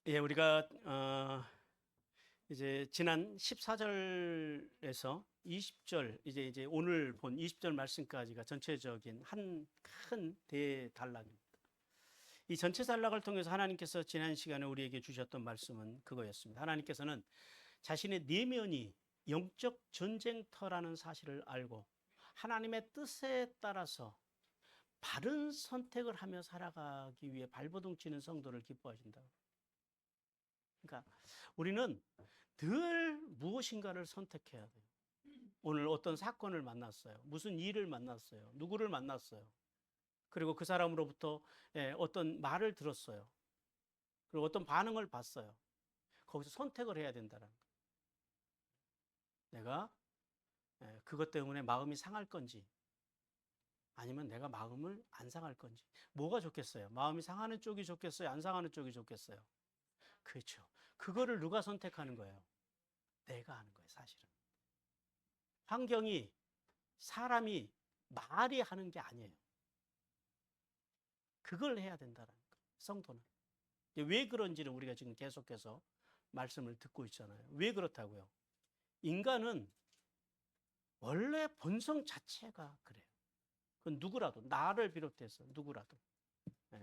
예, 우리가 이제 지난 14절에서 20절 이제 오늘 본 20절 말씀까지가 전체적인 한 큰 대단락입니다. 이 전체 단락을 통해서 하나님께서 지난 시간에 우리에게 주셨던 말씀은 그거였습니다. 하나님께서는 자신의 내면이 영적 전쟁터라는 사실을 알고 하나님의 뜻에 따라서 바른 선택을 하며 살아가기 위해 발버둥 치는 성도를 기뻐하신다. 그러니까 우리는 늘 무엇인가를 선택해야 돼요. 오늘 어떤 사건을 만났어요. 무슨 일을 만났어요. 누구를 만났어요. 그리고 그 사람으로부터 어떤 말을 들었어요. 그리고 어떤 반응을 봤어요. 거기서 선택을 해야 된다는 거예요. 내가 그것 때문에 마음이 상할 건지 아니면 내가 마음을 안 상할 건지. 뭐가 좋겠어요? 마음이 상하는 쪽이 좋겠어요? 안 상하는 쪽이 좋겠어요? 그렇죠. 그거를 누가 선택하는 거예요? 내가 하는 거예요, 사실은. 환경이, 사람이, 말이 하는 게 아니에요. 그걸 해야 된다는 거예요, 성도는. 왜 그런지를 우리가 지금 계속해서 말씀을 듣고 있잖아요. 왜 그렇다고요? 인간은 원래 본성 자체가 그래요. 그건 누구라도, 나를 비롯해서 누구라도.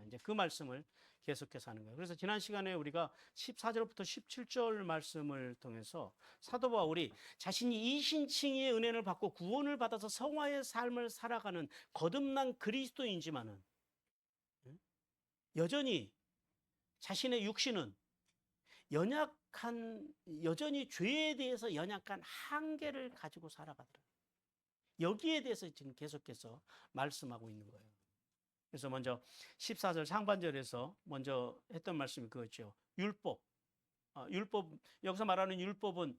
이제 그 말씀을 계속해서 하는 거예요. 그래서 지난 시간에 우리가 14절부터 17절 말씀을 통해서 사도 바울이 자신이 이신칭의 은혜를 받고 구원을 받아서 성화의 삶을 살아가는 거듭난 그리스도인지만은 여전히 자신의 육신은 여전히 죄에 대해서 연약한 한계를 가지고 살아가더라. 여기에 대해서 지금 계속해서 말씀하고 있는 거예요. 그래서 먼저 14절 상반절에서 먼저 했던 말씀이 그거죠. 율법. 여기서 말하는 율법은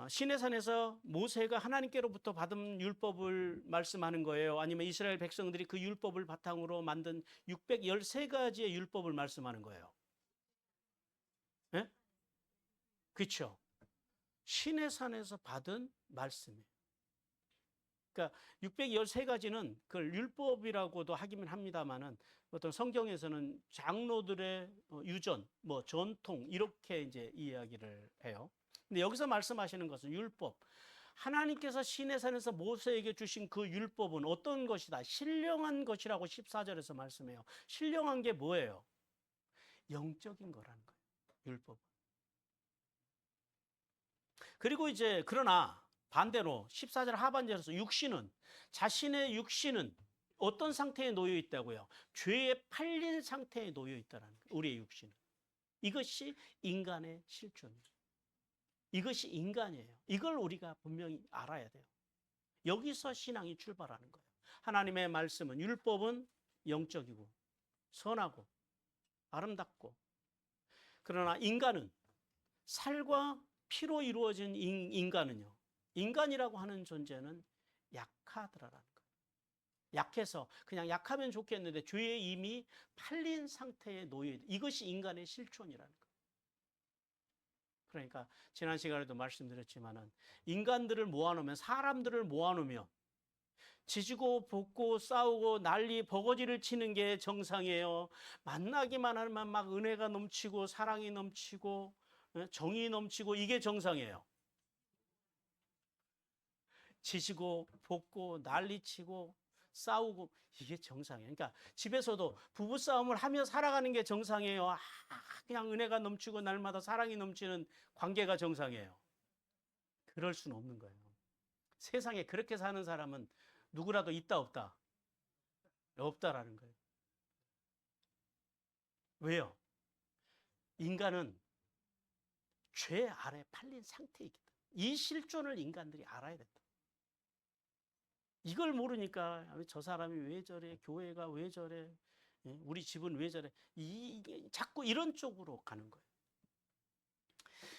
시내산에서 모세가 하나님께로부터 받은 율법을 말씀하는 거예요. 아니면 이스라엘 백성들이 그 율법을 바탕으로 만든 613가지의 율법을 말씀하는 거예요. 예? 그렇죠. 시내산에서 받은 말씀이에요. 그러니까 613가지는 그걸 율법이라고도 하기는 합니다만은 어떤 성경에서는 장로들의 유전, 뭐 전통 이렇게 이제 이야기를 해요. 근데 여기서 말씀하시는 것은 율법. 하나님께서 시내산에서 모세에게 주신 그 율법은 어떤 것이다? 신령한 것이라고 14절에서 말씀해요. 신령한 게 뭐예요? 영적인 거라는 거예요. 율법. 그리고 이제 그러나 반대로 14절 하반절에서 자신의 육신은 어떤 상태에 놓여 있다고요? 죄에 팔린 상태에 놓여 있다는 거예요. 우리의 육신은. 이것이 인간의 실존이에요. 이것이 인간이에요. 이걸 우리가 분명히 알아야 돼요. 여기서 신앙이 출발하는 거예요. 하나님의 말씀은 율법은 영적이고 선하고 아름답고 그러나 인간은 살과 피로 이루어진 인간은요. 인간이라고 하는 존재는 약하더라라는 거예요. 약해서 그냥 약하면 좋겠는데 죄에 이미 팔린 상태에 놓여 있다. 이것이 인간의 실존이라는 거예요. 그러니까 지난 시간에도 말씀드렸지만은 인간들을 모아놓으면 사람들을 모아놓으면 지지고 볶고 싸우고 난리 버거지를 치는 게 정상이에요. 만나기만 하면 막 은혜가 넘치고 사랑이 넘치고 정이 넘치고 이게 정상이에요. 지지고 볶고 난리치고 싸우고 이게 정상이에요. 그러니까 집에서도 부부싸움을 하며 살아가는 게 정상이에요. 그냥 은혜가 넘치고 날마다 사랑이 넘치는 관계가 정상이에요. 그럴 수는 없는 거예요. 세상에 그렇게 사는 사람은 누구라도 있다 없다? 없다라는 거예요. 왜요? 인간은 죄 아래 팔린 상태이기 때문에 이 실존을 인간들이 알아야 된다. 이걸 모르니까 저 사람이 왜 저래? 교회가 왜 저래? 우리 집은 왜 저래? 자꾸 이런 쪽으로 가는 거예요.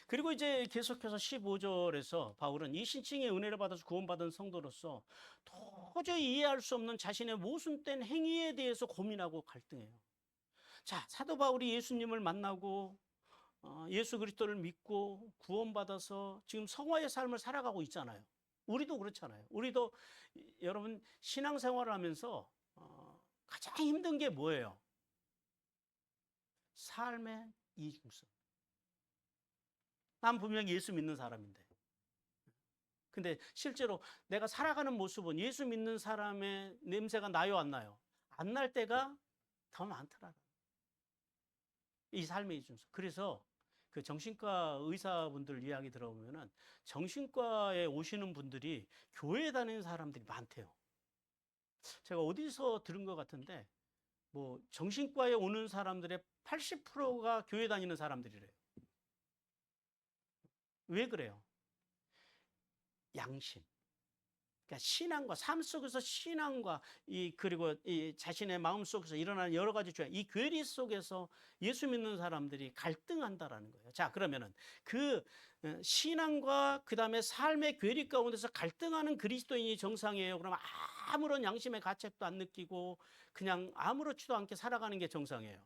그리고 이제 계속해서 15절에서 바울은 이 신칭의 은혜를 받아서 구원받은 성도로서 도저히 이해할 수 없는 자신의 모순된 행위에 대해서 고민하고 갈등해요. 자, 사도 바울이 예수님을 만나고 예수 그리스도를 믿고 구원받아서 지금 성화의 삶을 살아가고 있잖아요. 우리도 그렇잖아요. 우리도 여러분 신앙생활을 하면서 가장 힘든 게 뭐예요? 삶의 이중성. 난 분명히 예수 믿는 사람인데. 근데 실제로 내가 살아가는 모습은 예수 믿는 사람의 냄새가 나요, 안 나요? 안 날 때가 더 많더라. 이 삶의 중에서. 그래서 그 정신과 의사분들 이야기 들어보면은 정신과에 오시는 분들이 교회 다니는 사람들이 많대요. 제가 어디서 들은 것 같은데 뭐 정신과에 오는 사람들의 80%가 교회 다니는 사람들이래요. 왜 그래요? 양심. 그러니까 신앙과 삶 속에서 신앙과 그리고 이 자신의 마음 속에서 일어나는 여러 가지 죄, 이 괴리 속에서 예수 믿는 사람들이 갈등한다라는 거예요. 자, 그러면은 그 신앙과 그다음에 삶의 괴리 가운데서 갈등하는 그리스도인이 정상이에요. 그러면 아무런 양심의 가책도 안 느끼고 그냥 아무렇지도 않게 살아가는 게 정상이에요.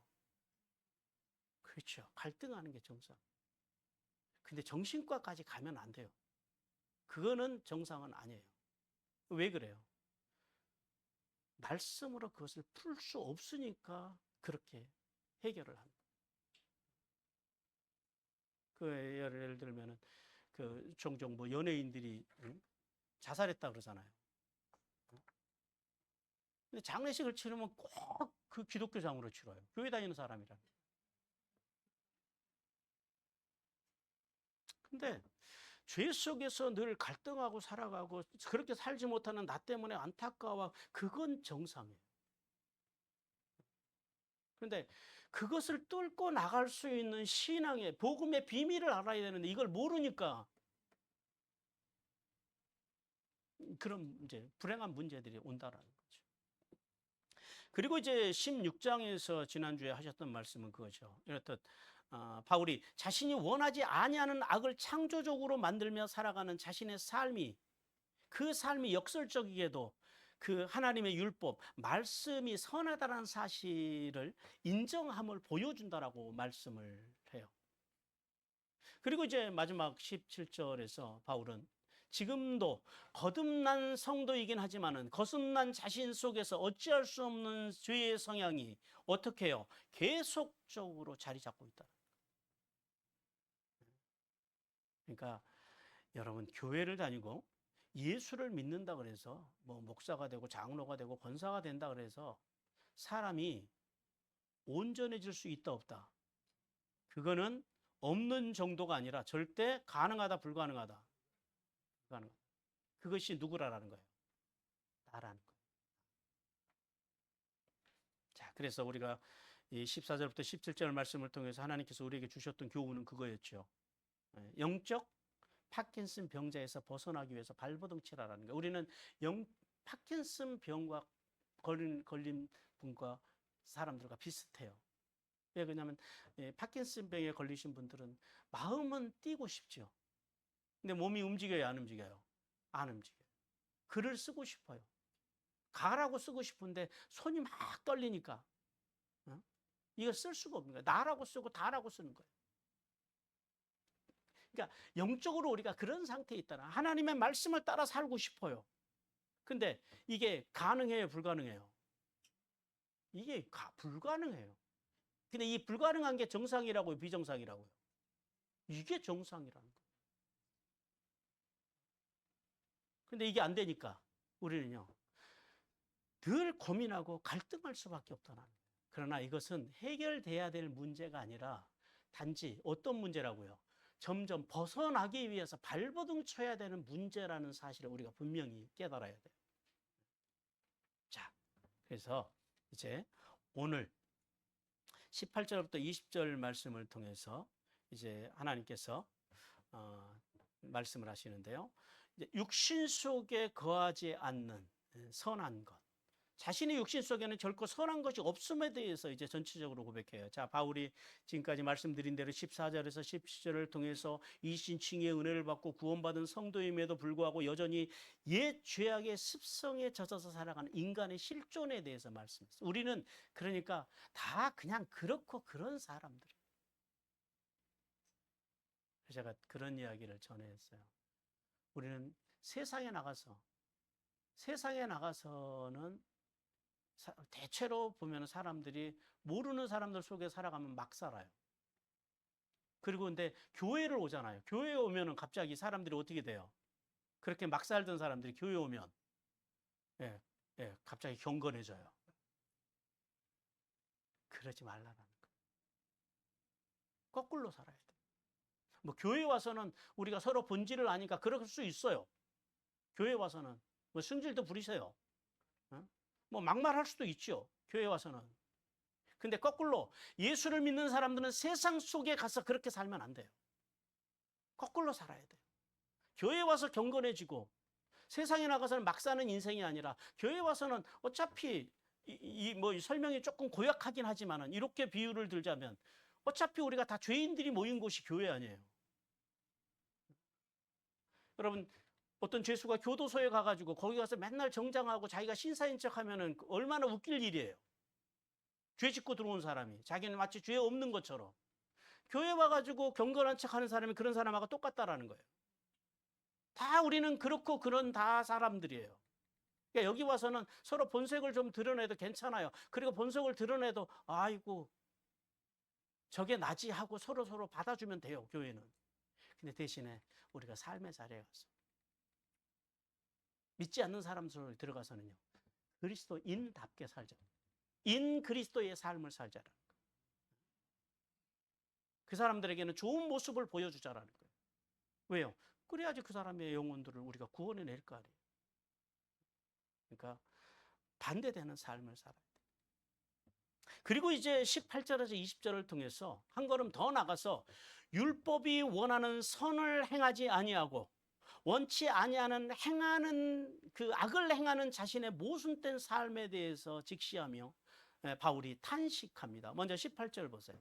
그렇죠. 갈등하는 게 정상. 근데 정신과까지 가면 안 돼요. 그거는 정상은 아니에요. 왜 그래요? 말씀으로 그것을 풀 수 없으니까 그렇게 해결을 합니다. 그 예를 들면은 그 종종 뭐 연예인들이 자살했다 그러잖아요. 근데 장례식을 치르면 꼭 그 기독교장으로 치러요. 교회 다니는 사람이라. 근데 죄 속에서 늘 갈등하고 살아가고 그렇게 살지 못하는 나 때문에 안타까워. 그건 정상이에요. 그런데 그것을 뚫고 나갈 수 있는 신앙의 복음의 비밀을 알아야 되는데 이걸 모르니까 그런 이제 불행한 문제들이 온다라는 거죠. 그리고 이제 16장에서 지난주에 하셨던 말씀은 그거죠. 이렇듯 바울이 자신이 원하지 아니하는 악을 창조적으로 만들며 살아가는 자신의 삶이 그 삶이 역설적이게도 그 하나님의 율법, 말씀이 선하다는 사실을 인정함을 보여준다라고 말씀을 해요. 그리고 이제 마지막 17절에서 바울은 지금도 거듭난 성도이긴 하지만은 거듭난 자신 속에서 어찌할 수 없는 죄의 성향이 어떻게 해요? 계속적으로 자리 잡고 있다. 그러니까 여러분 교회를 다니고 예수를 믿는다 그래서 뭐 목사가 되고 장로가 되고 권사가 된다 그래서 사람이 온전해질 수 있다 없다. 그거는 없는 정도가 아니라 절대 가능하다 불가능하다. 불가능하다. 그것이 누구라는 거예요? 나라는 거예요. 자, 그래서 우리가 이 14절부터 17절 말씀을 통해서 하나님께서 우리에게 주셨던 교훈은 그거였죠. 영적 파킨슨 병자에서 벗어나기 위해서 발버둥 치라라는 거예요. 우리는 파킨슨 병과 걸린 분과 사람들과 비슷해요. 왜 그러냐면 파킨슨 병에 걸리신 분들은 마음은 뛰고 싶죠. 근데 몸이 움직여요, 안 움직여요? 안 움직여요. 글을 쓰고 싶어요. 가라고 쓰고 싶은데 손이 막 떨리니까 이거 쓸 수가 없는 거예요. 나라고 쓰고 다라고 쓰는 거예요. 그러니까 영적으로 우리가 그런 상태에 있다나 하나님의 말씀을 따라 살고 싶어요. 근데 이게 가능해요, 불가능해요? 이게 불가능해요. 근데 이 불가능한 게 정상이라고요, 비정상이라고요? 이게 정상이라는 거예요. 근데 이게 안 되니까 우리는요 늘 고민하고 갈등할 수밖에 없다는 거예요. 그러나 이것은 해결돼야 될 문제가 아니라 단지 어떤 문제라고요? 점점 벗어나기 위해서 발버둥 쳐야 되는 문제라는 사실을 우리가 분명히 깨달아야 돼요. 자, 그래서 이제 오늘 18절부터 20절 말씀을 통해서 이제 하나님께서 말씀을 하시는데요. 이제 육신 속에 거하지 않는 선한 것. 자신의 육신 속에는 결코 선한 것이 없음에 대해서 이제 전체적으로 고백해요. 자, 바울이 지금까지 말씀드린 대로 14절에서 17절을 통해서 이신칭의 은혜를 받고 구원받은 성도임에도 불구하고 여전히 옛 죄악의 습성에 젖어서 살아가는 인간의 실존에 대해서 말씀했어요. 우리는 그러니까 다 그냥 그렇고 그런 사람들이에요. 제가 그런 이야기를 전했어요. 우리는 세상에 나가서는 대체로 보면 사람들이 모르는 사람들 속에 살아가면 막 살아요. 그리고 근데 교회를 오잖아요. 교회에 오면은 갑자기 사람들이 어떻게 돼요? 그렇게 막 살던 사람들이 교회 오면 예, 예, 갑자기 경건해져요. 그러지 말라는 거예요. 거꾸로 살아야 돼요. 뭐 교회 와서는 우리가 서로 본질을 아니까 그럴 수 있어요. 교회 와서는 뭐 승질도 부리세요. 어? 뭐 막말할 수도 있죠. 교회 와서는. 근데 거꾸로 예수를 믿는 사람들은 세상 속에 가서 그렇게 살면 안 돼요. 거꾸로 살아야 돼요. 교회 와서 경건해지고 세상에 나가서는 막 사는 인생이 아니라 교회 와서는 어차피 뭐 설명이 조금 고약하긴 하지만은 이렇게 비유를 들자면 어차피 우리가 다 죄인들이 모인 곳이 교회 아니에요. 여러분 어떤 죄수가 교도소에 가가지고 거기 가서 맨날 정장하고 자기가 신사인 척하면은 얼마나 웃길 일이에요. 죄 짓고 들어온 사람이 자기는 마치 죄 없는 것처럼 교회 와가지고 경건한 척하는 사람이 그런 사람하고 똑같다라는 거예요. 다 우리는 그렇고 그런 다 사람들이에요. 그러니까 여기 와서는 서로 본색을 좀 드러내도 괜찮아요. 그리고 본색을 드러내도 아이고 저게 나지 하고 서로 받아주면 돼요. 교회는. 근데 대신에 우리가 삶의 자리에 가서 믿지 않는 사람들 들어가서는요. 그리스도인답게 살자. 인 그리스도의 삶을 살자라는 거예요. 그 사람들에게는 좋은 모습을 보여주자라는 거예요. 왜요? 그래야지 그 사람의 영혼들을 우리가 구원해낼 거 아니에요. 그러니까 반대되는 삶을 살아야 돼요. 그리고 이제 18절에서 20절을 통해서 한 걸음 더 나가서 율법이 원하는 선을 행하지 아니하고 원치 아니하는 행하는 그 악을 행하는 자신의 모순된 삶에 대해서 직시하며 바울이 탄식합니다. 먼저 18절 보세요.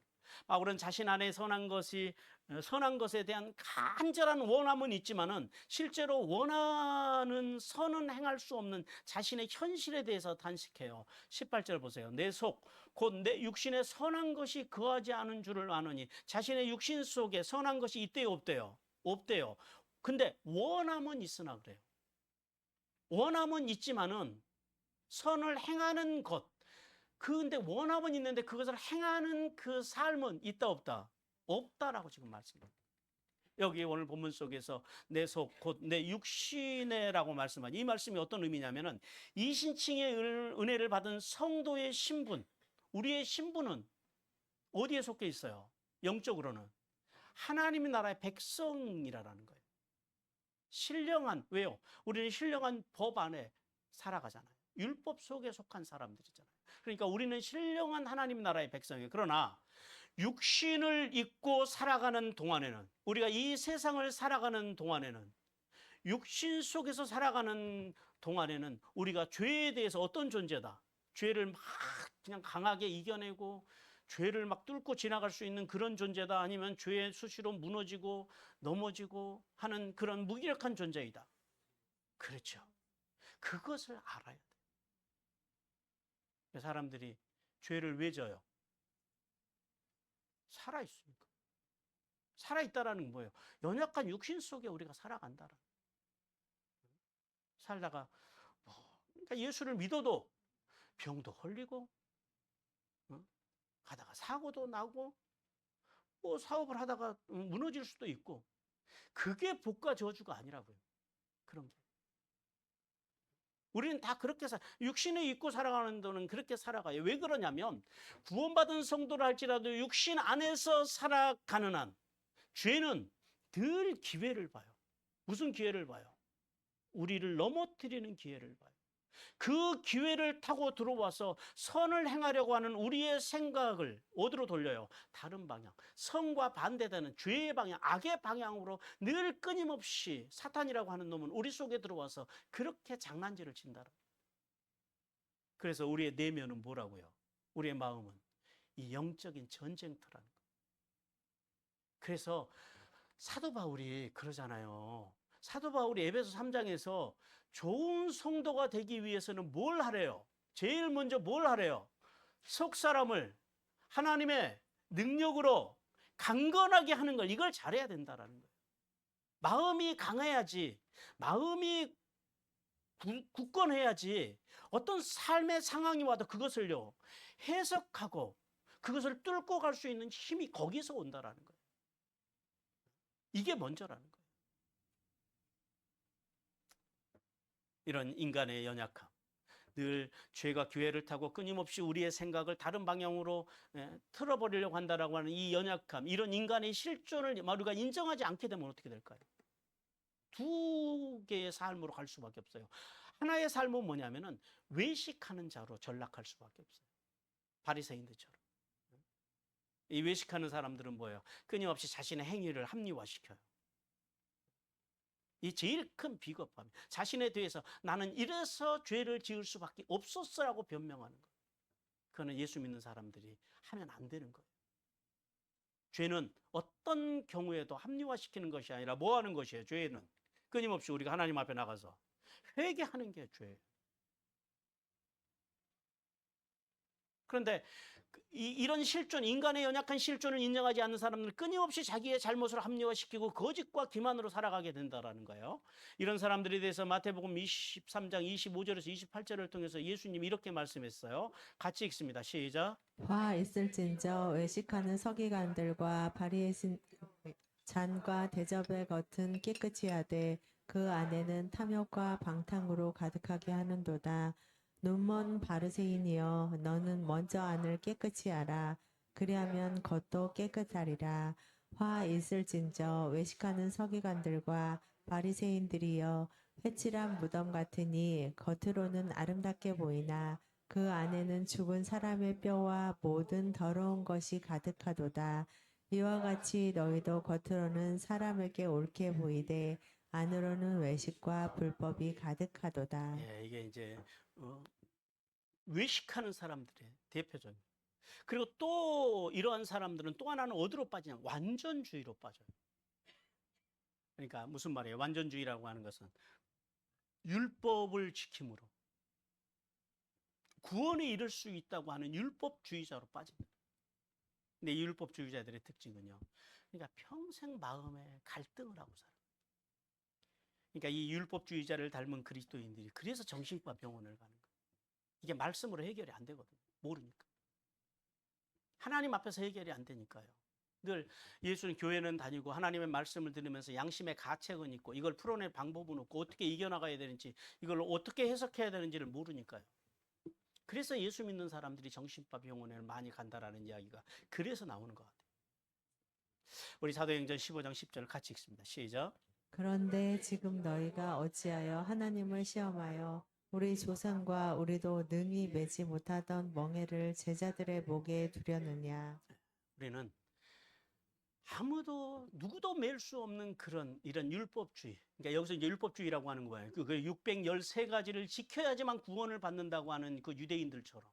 바울은 자신 안에 선한 것에 대한 간절한 원함은 있지만은 실제로 원하는 선은 행할 수 없는 자신의 현실에 대해서 탄식해요. 18절 보세요. 내 속 곧 내 육신에 선한 것이 거하지 않은 줄을 아노니 자신의 육신 속에 선한 것이 있대요, 없대요? 없대요. 근데 원함은 있으나 그래요. 원함은 있지만은 선을 행하는 것. 근데 원함은 있는데 그것을 행하는 그 삶은 있다 없다? 없다라고 지금 말씀합니다. 여기 오늘 본문 속에서 내 속 곧 내 육신에라고 말씀하니 이 말씀이 어떤 의미냐면은 이신칭의 은혜를 받은 성도의 신분, 우리의 신분은 어디에 속해 있어요? 영적으로는 하나님의 나라의 백성이라는 거예요. 신령한, 왜요? 우리는 신령한 법 안에 살아가잖아요. 율법 속에 속한 사람들이잖아요. 그러니까 우리는 신령한 하나님 나라의 백성이에요. 그러나 육신을 입고 살아가는 동안에는, 우리가 이 세상을 살아가는 동안에는, 육신 속에서 살아가는 동안에는 우리가 죄에 대해서 어떤 존재다? 죄를 막 그냥 강하게 이겨내고 죄를 막 뚫고 지나갈 수 있는 그런 존재다? 아니면 죄에 수시로 무너지고 넘어지고 하는 그런 무기력한 존재이다? 그렇죠. 그것을 알아야 돼요. 사람들이 죄를 왜 져요? 살아있으니까. 살아있다라는 건 뭐예요? 연약한 육신 속에 우리가 살아간다라는. 살다가 그러니까 예수를 믿어도 병도 걸리고 가다가 사고도 나고 뭐 사업을 하다가 무너질 수도 있고 그게 복과 저주가 아니라고요. 그런 게. 우리는 다 그렇게 육신에 입고 살아가는 동안 그렇게 살아가요. 왜 그러냐면 구원받은 성도라 할지라도 육신 안에서 살아가는 한 죄는 늘 기회를 봐요. 무슨 기회를 봐요? 우리를 넘어뜨리는 기회를 봐요. 그 기회를 타고 들어와서 선을 행하려고 하는 우리의 생각을 어디로 돌려요? 다른 방향, 선과 반대되는 죄의 방향, 악의 방향으로 늘 끊임없이 사탄이라고 하는 놈은 우리 속에 들어와서 그렇게 장난질을 친다. 그래서 우리의 내면은 뭐라고요? 우리의 마음은 이 영적인 전쟁터라는 거예요. 그래서 사도 바울이 그러잖아요. 사도 바울이 에베소 3장에서 좋은 성도가 되기 위해서는 뭘 하래요? 제일 먼저 뭘 하래요? 속 사람을 하나님의 능력으로 강건하게 하는 걸, 이걸 잘해야 된다라는 거예요. 마음이 강해야지, 마음이 굳건해야지 어떤 삶의 상황이 와도 그것을요 해석하고 그것을 뚫고 갈 수 있는 힘이 거기서 온다라는 거예요. 이게 먼저라는 거예요. 이런 인간의 연약함, 늘 죄가 기회를 타고 끊임없이 우리의 생각을 다른 방향으로 틀어버리려고 한다라고 하는 이 연약함, 이런 인간의 실존을 우리가 인정하지 않게 되면 어떻게 될까요? 두 개의 삶으로 갈 수밖에 없어요. 하나의 삶은 뭐냐면은 외식하는 자로 전락할 수밖에 없어요. 바리새인들처럼. 이 외식하는 사람들은 뭐예요? 끊임없이 자신의 행위를 합리화시켜요. 이 제일 큰 비겁함. 자신에 대해서 나는 이래서 죄를 지을 수밖에 없었어라고 변명하는 거예요. 그거는 예수 믿는 사람들이 하면 안 되는 거예요. 죄는 어떤 경우에도 합리화시키는 것이 아니라 뭐 하는 것이에요? 죄는 끊임없이 우리가 하나님 앞에 나가서 회개하는 게 죄예요. 그런데 이런 실존, 인간의 연약한 실존을 인정하지 않는 사람들은 끊임없이 자기의 잘못을 합리화시키고 거짓과 기만으로 살아가게 된다는 거예요. 이런 사람들에 대해서 마태복음 23장 25절에서 28절을 통해서 예수님이 이렇게 말씀했어요. 같이 읽습니다. 시작. 화 있을진저 외식하는 서기관들과 바리새인 잔과 대접의 겉은 깨끗이 하되 그 안에는 탐욕과 방탕으로 가득하게 하는도다. 눈먼 바리새인이여, 너는 먼저 안을 깨끗이 하라. 그리하면 겉도 깨끗하리라. 화 있을진저 외식하는 서기관들과 바리새인들이여, 회칠한 무덤 같으니 겉으로는 아름답게 보이나 그 안에는 죽은 사람의 뼈와 모든 더러운 것이 가득하도다. 이와 같이 너희도 겉으로는 사람에게 옳게 보이되 안으로는 외식과 불법이 가득하도다. 예, 이게 이제 외식하는 사람들의 대표적인. 그리고 또 이러한 사람들은 또 하나는 어디로 빠지냐? 완전주의로 빠져요. 그러니까 무슨 말이에요? 완전주의라고 하는 것은 율법을 지킴으로 구원에 이를 수 있다고 하는 율법주의자로 빠집니다. 근데 이 율법주의자들의 특징은요, 그러니까 평생 마음에 갈등을 하고 살아요. 그러니까 이 율법주의자를 닮은 그리스도인들이 그래서 정신과 병원을 가는 거예요. 이게 말씀으로 해결이 안 되거든요. 모르니까. 하나님 앞에서 해결이 안 되니까요. 늘 예수는 교회는 다니고 하나님의 말씀을 들으면서 양심의 가책은 있고 이걸 풀어낼 방법은 없고 어떻게 이겨나가야 되는지 이걸 어떻게 해석해야 되는지를 모르니까요. 그래서 예수 믿는 사람들이 정신과 병원에 많이 간다라는 이야기가 그래서 나오는 것 같아요. 우리 사도행전 15장 10절 같이 읽습니다. 시작. 그런데 지금 너희가 어찌하여 하나님을 시험하여 우리 조상과 우리도 능히 매지 못하던 멍에를 제자들의 목에 두려느냐. 우리는 아무도 누구도 맬 수 없는 이런 율법주의. 그러니까 여기서 이제 율법주의라고 하는 거예요. 그 613가지를 지켜야지만 구원을 받는다고 하는 그 유대인들처럼.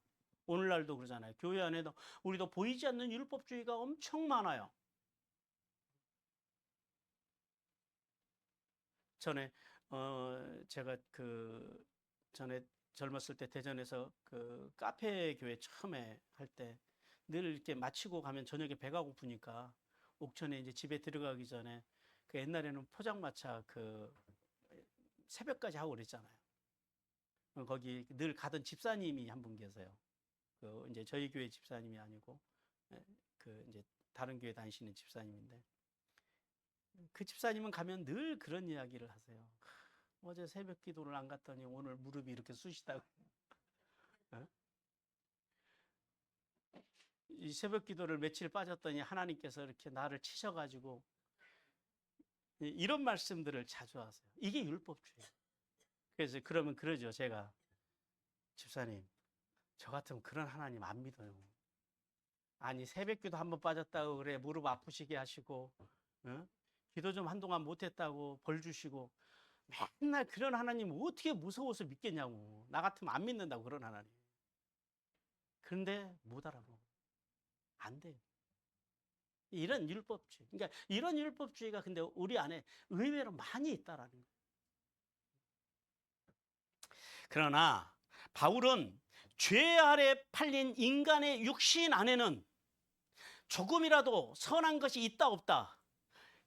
오늘날도 그러잖아요. 교회 안에도 우리도 보이지 않는 율법주의가 엄청 많아요. 전에 제가 전에 젊었을 때 대전에서 그 카페 교회 처음에 할 때 늘 이렇게 마치고 가면 저녁에 배가 고프니까 옥천에 이제 집에 들어가기 전에 그 옛날에는 포장마차 그 새벽까지 하고 그랬잖아요. 거기 늘 가던 집사님이 한 분 계세요. 그 이제 저희 교회 집사님이 아니고 그 이제 다른 교회 다니시는 집사님인데 그 집사님은 가면 늘 그런 이야기를 하세요. 어제 새벽 기도를 안 갔더니 오늘 무릎이 이렇게 쑤시다고. 어? 이 새벽 기도를 며칠 빠졌더니 하나님께서 이렇게 나를 치셔가지고 이런 말씀들을 자주 하세요. 이게 율법주의. 그래서 그러면 그러죠. 제가 집사님, 저 같으면 그런 하나님 안 믿어요. 아니 새벽 기도 한번 빠졌다고 그래 무릎 아프시게 하시고 기도 좀 한동안 못했다고 벌 주시고 맨날 그런 하나님 어떻게 무서워서 믿겠냐고. 나 같으면 안 믿는다고 그런 하나님. 그런데 못 알아보고 안 돼요. 이런 율법주의. 그러니까 이런 율법주의가 근데 우리 안에 의외로 많이 있다라는 거예요. 그러나 바울은 죄 아래 팔린 인간의 육신 안에는 조금이라도 선한 것이 있다 없다.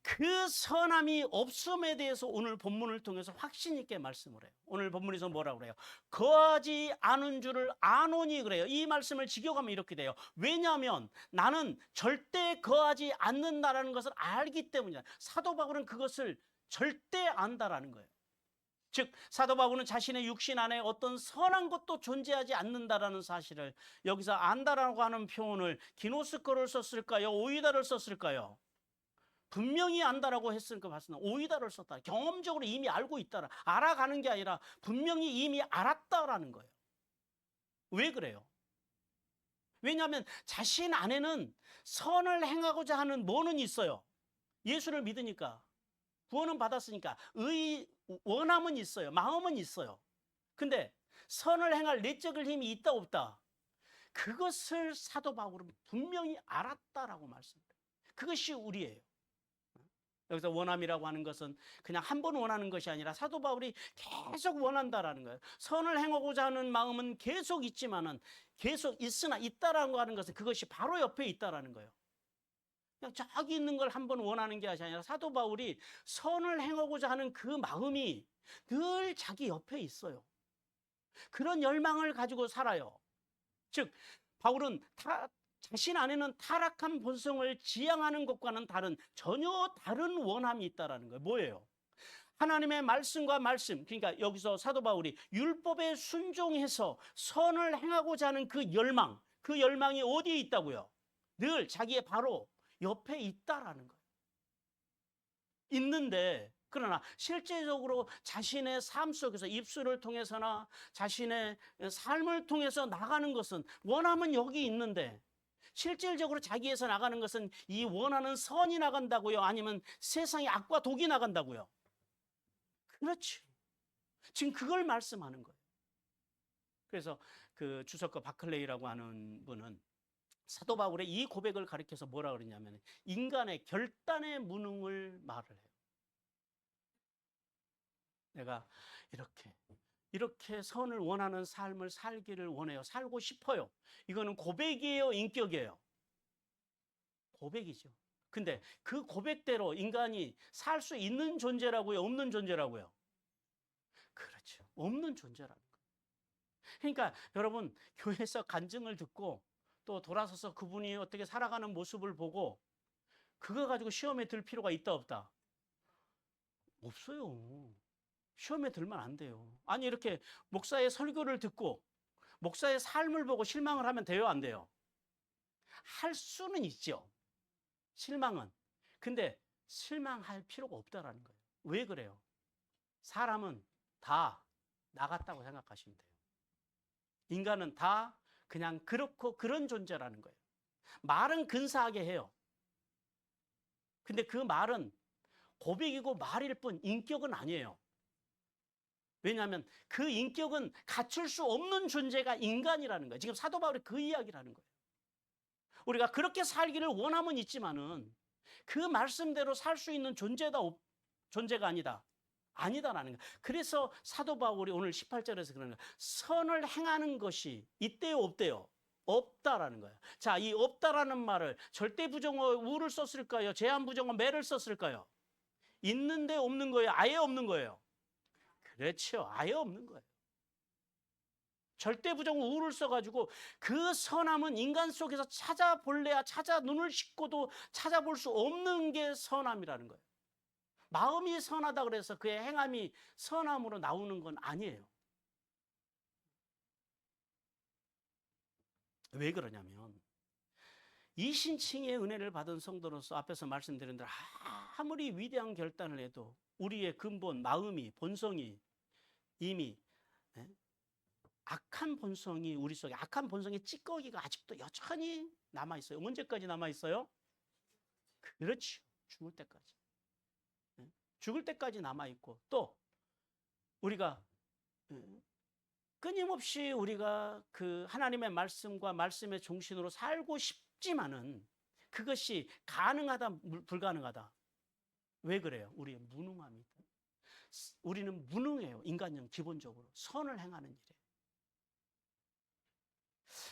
그 선함이 없음에 대해서 오늘 본문을 통해서 확신 있게 말씀을 해요. 오늘 본문에서 뭐라고 그래요? 거하지 않은 줄을 아노니 그래요. 이 말씀을 직역하면 이렇게 돼요. 왜냐하면 나는 절대 거하지 않는다라는 것을 알기 때문이야. 사도 바울은 그것을 절대 안다라는 거예요. 즉 사도 바울은 자신의 육신 안에 어떤 선한 것도 존재하지 않는다라는 사실을 여기서 안다라고 하는 표현을 기노스코를 썼을까요? 오이다를 썼을까요? 분명히 안다라고 했으니까 봤으나 오이다를 썼다. 경험적으로 이미 알고 있다라. 알아가는 게 아니라 분명히 이미 알았다라는 거예요. 왜 그래요? 왜냐하면 자신 안에는 선을 행하고자 하는 뭐는 있어요. 예수를 믿으니까 구원은 받았으니까 원함은 있어요. 마음은 있어요. 근데 선을 행할 내적인 힘이 있다 없다. 그것을 사도 바울은 분명히 알았다라고 말씀해요. 그것이 우리예요. 여기서 원함이라고 하는 것은 그냥 한 번 원하는 것이 아니라 사도 바울이 계속 원한다라는 거예요. 선을 행하고자 하는 마음은 계속 있지만은 계속 있으나 있다라고 하는 것은 그것이 바로 옆에 있다라는 거예요. 그냥 저기 있는 걸 한 번 원하는 게 아니라 사도 바울이 선을 행하고자 하는 그 마음이 늘 자기 옆에 있어요. 그런 열망을 가지고 살아요. 즉 바울은 자신 안에는 타락한 본성을 지향하는 것과는 다른 전혀 다른 원함이 있다라는 거예요. 뭐예요? 하나님의 말씀과 말씀, 그러니까 여기서 사도 바울이 율법에 순종해서 선을 행하고자 하는 그 열망이 어디에 있다고요? 늘 자기의 바로 옆에 있다라는 거예요. 있는데 그러나 실제적으로 자신의 삶 속에서 입술을 통해서나 자신의 삶을 통해서 나가는 것은 원함은 여기 있는데 실질적으로 자기에서 나가는 것은 이 원하는 선이 나간다고요? 아니면 세상의 악과 독이 나간다고요? 그렇지. 지금 그걸 말씀하는 거예요. 그래서 그 주석가 바클레이라고 하는 분은 사도 바울의 이 고백을 가리켜서 뭐라 그러냐면 인간의 결단의 무능을 말을 해요. 내가 이렇게 선을 원하는 삶을 살기를 원해요. 살고 싶어요. 이거는 고백이에요, 인격이에요? 고백이죠. 근데 그 고백대로 인간이 살 수 있는 존재라고요? 없는 존재라고요? 그렇죠. 없는 존재라는 거예요. 그러니까 여러분 교회에서 간증을 듣고 또 돌아서서 그분이 어떻게 살아가는 모습을 보고 그거 가지고 시험에 들 필요가 있다 없다? 없어요. 시험에 들면 안 돼요. 아니 이렇게 목사의 설교를 듣고 목사의 삶을 보고 실망을 하면 돼요, 안 돼요? 할 수는 있죠. 실망은. 근데 실망할 필요가 없다라는 거예요. 왜 그래요? 사람은 다 나갔다고 생각하시면 돼요. 인간은 다 그냥 그렇고 그런 존재라는 거예요. 말은 근사하게 해요. 근데 그 말은 고백이고 말일 뿐 인격은 아니에요. 왜냐하면 그 인격은 갖출 수 없는 존재가 인간이라는 거예요. 지금 사도 바울이 그 이야기를 하는 거예요. 우리가 그렇게 살기를 원함은 있지만은 그 말씀대로 살 수 있는 존재가 아니다라는 거예요. 그래서 사도 바울이 오늘 18절에서 그러는 거예요. 선을 행하는 것이 있대요, 없대요? 없다라는 거예요. 자, 이 없다라는 말을 절대 부정어 우를 썼을까요? 제한 부정어 매를 썼을까요? 있는데 없는 거예요? 아예 없는 거예요? 그렇죠. 아예 없는 거예요. 절대 부정 우를 써가지고 그 선함은 인간 속에서 찾아볼래야 눈을 씻고도 찾아볼 수 없는 게 선함이라는 거예요. 마음이 선하다 그래서 그의 행함이 선함으로 나오는 건 아니에요. 왜 그러냐면 이신칭의 은혜를 받은 성도로서 앞에서 말씀드린 대로 아무리 위대한 결단을 해도 우리의 근본, 마음이, 본성이 이미 악한 본성이 우리 속에 악한 본성의 찌꺼기가 아직도 여전히 남아있어요. 언제까지 남아있어요? 그렇죠. 죽을 때까지. 죽을 때까지 남아있고 또 우리가 끊임없이 우리가 그 하나님의 말씀과 말씀의 중심으로 살고 싶지만은 그것이 가능하다 불가능하다. 왜 그래요? 우리의 무능함이 있다. 우리는 무능해요. 인간형 기본적으로 선을 행하는 일에.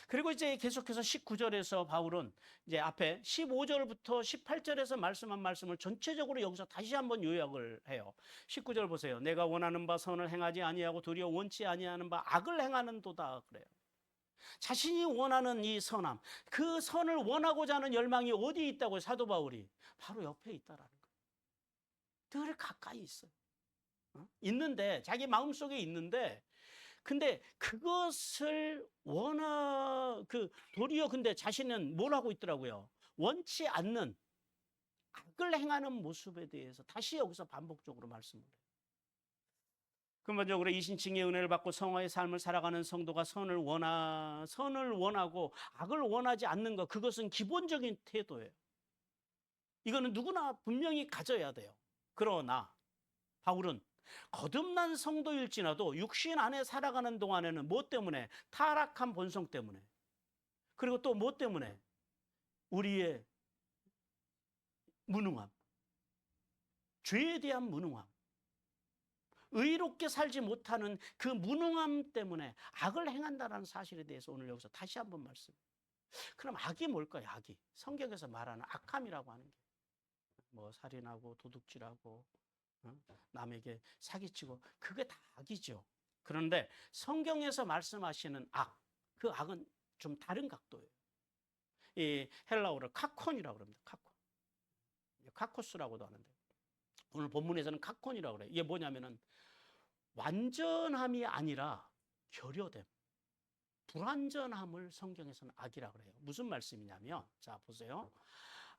그리고 이제 계속해서 19절에서 바울은 이제 앞에 15절부터 18절에서 말씀한 말씀을 전체적으로 여기서 다시 한번 요약을 해요. 19절 보세요. 내가 원하는 바 선을 행하지 아니하고 도리어 원치 아니하는 바 악을 행하는도다 그래요. 자신이 원하는 이 선함, 그 선을 원하고자 하는 열망이 어디에 있다고요? 사도 바울이 바로 옆에 있다라는 거예요. 늘 가까이 있어요. 있는데 자기 마음속에 있는데 근데 그것을 도리어 근데 자신은 뭘 하고 있더라고요. 원치 않는 악을 행하는 모습에 대해서 다시 여기서 반복적으로 말씀을 해요. 근본적으로 이신칭의 은혜를 받고 성화의 삶을 살아가는 성도가 선을 원하고 악을 원하지 않는 것, 그것은 기본적인 태도예요. 이거는 누구나 분명히 가져야 돼요. 그러나 바울은 거듭난 성도일지라도 육신 안에 살아가는 동안에는 뭐 때문에? 타락한 본성 때문에. 그리고 또 뭐 때문에? 우리의 무능함. 죄에 대한 무능함. 의롭게 살지 못하는 그 무능함 때문에 악을 행한다는 사실에 대해서 오늘 여기서 다시 한번 말씀. 그럼 악이 뭘까요? 악이. 성경에서 말하는 악함이라고 하는 게. 뭐 살인하고 도둑질하고 남에게 사기치고 그게 다 악이죠. 그런데 성경에서 말씀하시는 악, 그 악은 좀 다른 각도예요. 이 헬라어로 카콘이라고 합니다. 카콘. 카코스라고도 하는데 오늘 본문에서는 카콘이라고 그래요. 이게 뭐냐면은 완전함이 아니라 결여됨, 불완전함을 성경에서는 악이라고 그래요. 무슨 말씀이냐면 자 보세요.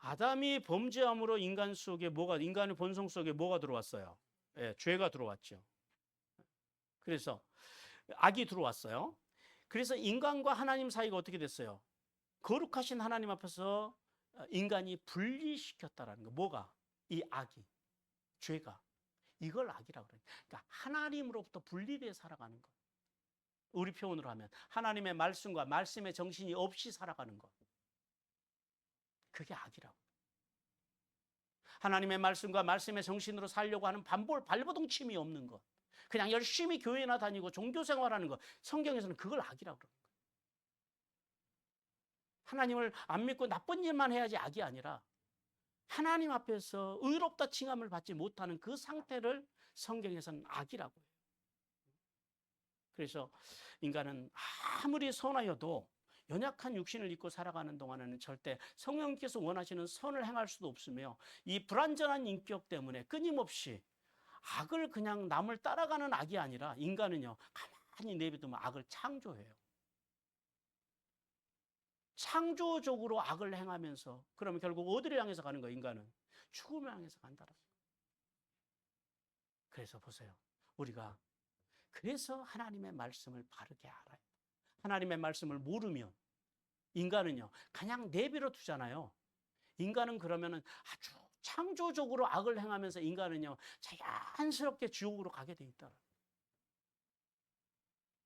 아담이 범죄함으로 인간의 본성 속에 뭐가 들어왔어요? 예, 죄가 들어왔죠. 그래서 악이 들어왔어요. 그래서 인간과 하나님 사이가 어떻게 됐어요? 거룩하신 하나님 앞에서 인간이 분리시켰다라는 거. 뭐가? 이 악이, 죄가. 이걸 악이라고 그래요. 그러니까 하나님으로부터 분리되어 살아가는 것. 우리 표현으로 하면 하나님의 말씀과 말씀의 정신이 없이 살아가는 것. 그게 악이라고. 하나님의 말씀과 말씀의 정신으로 살려고 하는 발버둥침이 없는 것. 그냥 열심히 교회나 다니고 종교생활하는 것. 성경에서는 그걸 악이라고 그러는 거예요. 하나님을 안 믿고 나쁜 일만 해야지 악이 아니라 하나님 앞에서 의롭다 칭함을 받지 못하는 그 상태를 성경에서는 악이라고 해요. 그래서 인간은 아무리 선하여도 연약한 육신을 입고 살아가는 동안에는 절대 성령께서 원하시는 선을 행할 수도 없으며 이 불완전한 인격 때문에 끊임없이 악을 그냥 남을 따라가는 악이 아니라 인간은요 가만히 내비두면 악을 창조해요. 창조적으로 악을 행하면서 그러면 결국 어디를 향해서 가는 거예요? 인간은 죽음을 향해서 간다라는 거예요. 그래서 보세요. 우리가 그래서 하나님의 말씀을 바르게 알아요. 하나님의 말씀을 모르면 인간은요 그냥 내버려 두잖아요. 인간은 그러면은 아주 창조적으로 악을 행하면서 인간은요 자연스럽게 지옥으로 가게 돼 있다.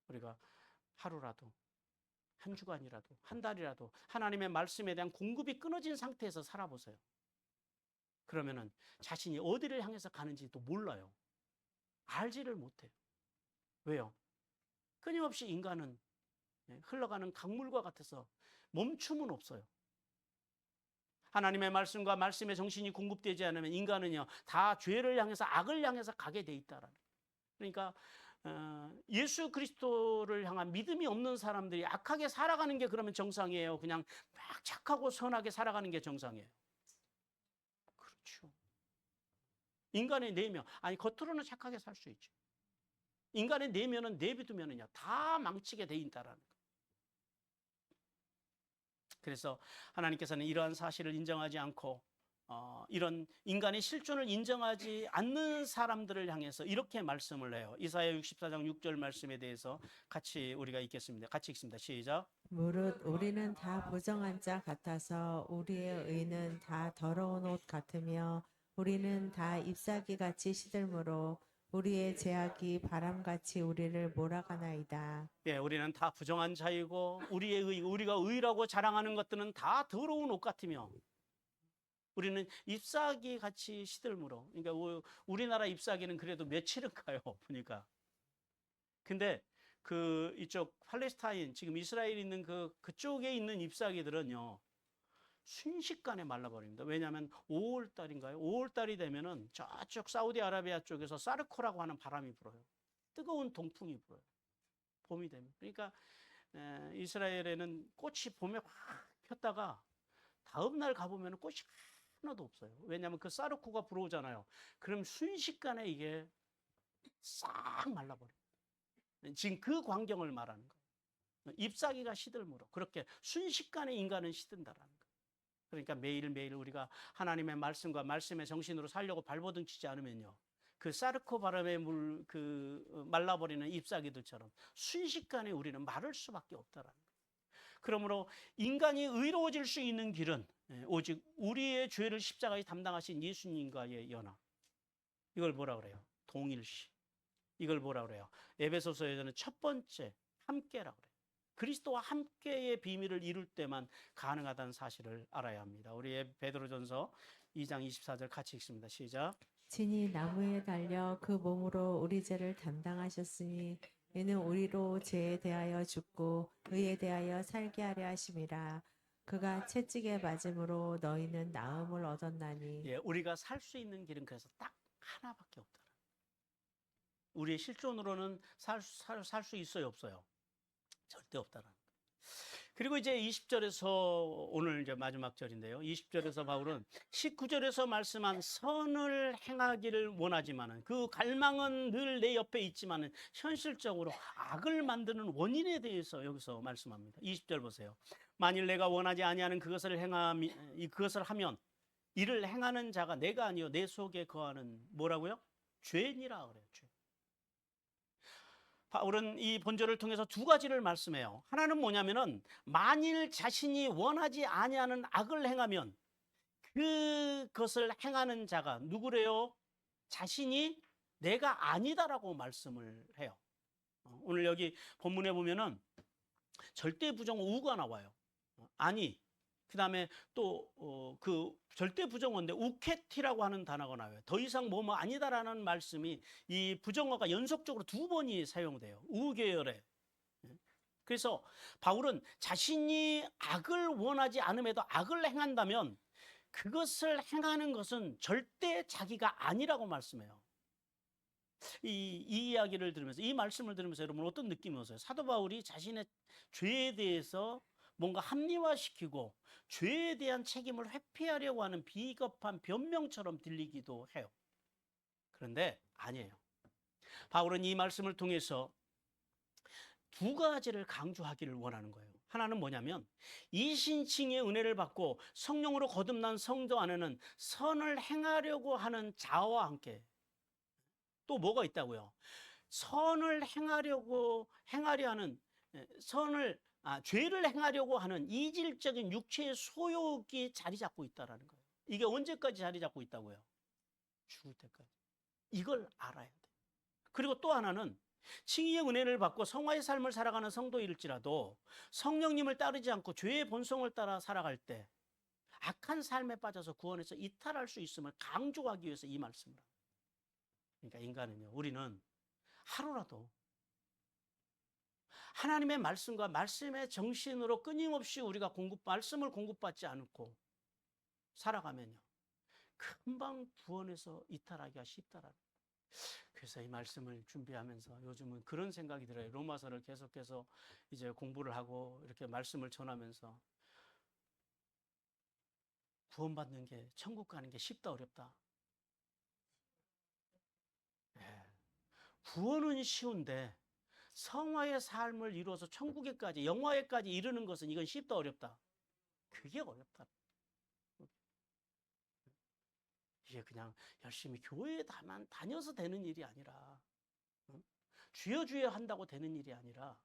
우리가 하루라도 한 주간이라도 한 달이라도 하나님의 말씀에 대한 공급이 끊어진 상태에서 살아보세요. 그러면은 자신이 어디를 향해서 가는지도 몰라요. 알지를 못해요. 왜요? 끊임없이 인간은 흘러가는 강물과 같아서 멈춤은 없어요. 하나님의 말씀과 말씀의 정신이 공급되지 않으면 인간은요 다 죄를 향해서 악을 향해서 가게 돼 있다라는. 그러니까 예수 그리스도를 향한 믿음이 없는 사람들이 악하게 살아가는 게 그러면 정상이에요? 그냥 막 착하고 선하게 살아가는 게 정상이에요? 그렇죠. 인간의 내면, 아니 겉으로는 착하게 살 수 있죠. 인간의 내면은 내비두면은요 다 망치게 돼 있다라는 거예요. 그래서 하나님께서는 이러한 사실을 인정하지 않고 이런 인간의 실존을 인정하지 않는 사람들을 향해서 이렇게 말씀을 해요. 이사야 64장 6절 말씀에 대해서 같이 우리가 읽겠습니다. 같이 읽습니다. 시작. 무릇 우리는 다 부정한 자 같아서 우리의 의는 다 더러운 옷 같으며 우리는 다 잎사귀 같이 시들므로 우리의 죄악이 바람같이 우리를 몰아가나이다. 예, 우리는 다 부정한 자이고 우리가 의라고 자랑하는 것들은 다 더러운 옷 같으며 우리는 잎사귀 같이 시들므로. 그러니까 우리나라 잎사귀는 그래도 며칠은 가요. 보니까. 근데 그 이쪽 팔레스타인 지금 이스라엘 있는 그쪽에 있는 잎사귀들은요 순식간에 말라버립니다. 왜냐하면 5월 달인가요? 5월 달이 되면은 저쪽 사우디아라비아 쪽에서 사르코라고 하는 바람이 불어요. 뜨거운 동풍이 불어요. 봄이 되면. 그러니까 이스라엘에는 꽃이 봄에 확 폈다가 다음 날 가보면 꽃이 하나도 없어요. 왜냐하면 그 사르코가 불어오잖아요. 그럼 순식간에 이게 싹 말라버려요. 지금 그 광경을 말하는 거예요. 잎사귀가 시들므로 그렇게 순식간에 인간은 시든다라는 거예요. 그러니까 매일매일 우리가 하나님의 말씀과 말씀의 정신으로 살려고 발버둥치지 않으면요. 그 사르코 바람에 말라버리는 잎사귀들처럼 순식간에 우리는 마를 수밖에 없다라는 거예요. 그러므로 인간이 의로워질 수 있는 길은 오직 우리의 죄를 십자가에 담당하신 예수님과의 연합. 이걸 뭐라 그래요? 동일시. 이걸 뭐라 그래요? 에베소서에서는 첫 번째 함께라고 그래요. 그리스도와 함께의 비밀을 이룰 때만 가능하다는 사실을 알아야 합니다. 우리 베드로전서 2장 24절 같이 읽습니다. 시작. 진이 나무에 달려 그 몸으로 우리 죄를 담당하셨으니 이는 우리로 죄에 대하여 죽고 의에 대하여 살게 하려 하심이라. 그가 채찍에 맞음으로 너희는 나음을 얻었나니. 예, 우리가 살 수 있는 길은 그래서 딱 하나밖에 없다. 우리의 실존으로는 살 수 있어요, 없어요? 절대 없다라는 거예요. 그리고 이제 20절에서 오늘 이제 마지막 절인데요. 20절에서 바울은 19절에서 말씀한 선을 행하기를 원하지만은 그 갈망은 늘 내 옆에 있지만은 현실적으로 악을 만드는 원인에 대해서 여기서 말씀합니다. 20절 보세요. 만일 내가 원하지 아니하는 그것을 하면 이를 행하는 자가 내가 아니요 내 속에 거하는 뭐라고요? 죄니라 그래요. 죄. 바울은 이 본절을 통해서 두 가지를 말씀해요. 하나는 뭐냐면은 만일 자신이 원하지 아니하는 악을 행하면 그것을 행하는 자가 누구래요? 자신이 내가 아니다라고 말씀을 해요. 오늘 여기 본문에 보면은 절대 부정 우가 나와요. 아니. 그다음에 또 그 절대 부정어인데 우케티라고 하는 단어가 나와요. 더 이상 뭐뭐 아니다라는 말씀이 이 부정어가 연속적으로 두 번이 사용돼요. 우계열에. 그래서 바울은 자신이 악을 원하지 않음에도 악을 행한다면 그것을 행하는 것은 절대 자기가 아니라고 말씀해요. 이 이야기를 들으면서 이 말씀을 들으면서 여러분 어떤 느낌이 오세요? 사도 바울이 자신의 죄에 대해서 뭔가 합리화시키고 죄에 대한 책임을 회피하려고 하는 비겁한 변명처럼 들리기도 해요. 그런데 아니에요. 바울은 이 말씀을 통해서 두 가지를 강조하기를 원하는 거예요. 하나는 뭐냐면 이신칭의 은혜를 받고 성령으로 거듭난 성도 안에는 선을 행하려고 하는 자와 함께 또 뭐가 있다고요? 선을 행하려 하는 죄를 행하려고 하는 이질적인 육체의 소욕이 자리 잡고 있다라는 거예요. 이게 언제까지 자리 잡고 있다고요? 죽을 때까지. 이걸 알아야 돼요. 그리고 또 하나는 칭의의 은혜를 받고 성화의 삶을 살아가는 성도일지라도 성령님을 따르지 않고 죄의 본성을 따라 살아갈 때 악한 삶에 빠져서 구원에서 이탈할 수 있음을 강조하기 위해서 이 말씀을 합니다. 그러니까 인간은요, 우리는 하루라도 하나님의 말씀과 말씀의 정신으로 끊임없이 우리가 말씀을 공급받지 않고 살아가면요, 금방 구원에서 이탈하기가 쉽다라는 거예요. 그래서 이 말씀을 준비하면서 요즘은 그런 생각이 들어요. 로마서를 계속해서 이제 공부를 하고 이렇게 말씀을 전하면서 구원받는 게, 천국 가는 게 쉽다 어렵다? 구원은 쉬운데 성화의 삶을 이루어서 천국에까지, 영화에까지 이르는 것은 이건 쉽다 어렵다? 그게 어렵다. 이게 그냥 열심히 교회에 다녀서 되는 일이 아니라, 주여 주여 한다고 되는 일이 아니라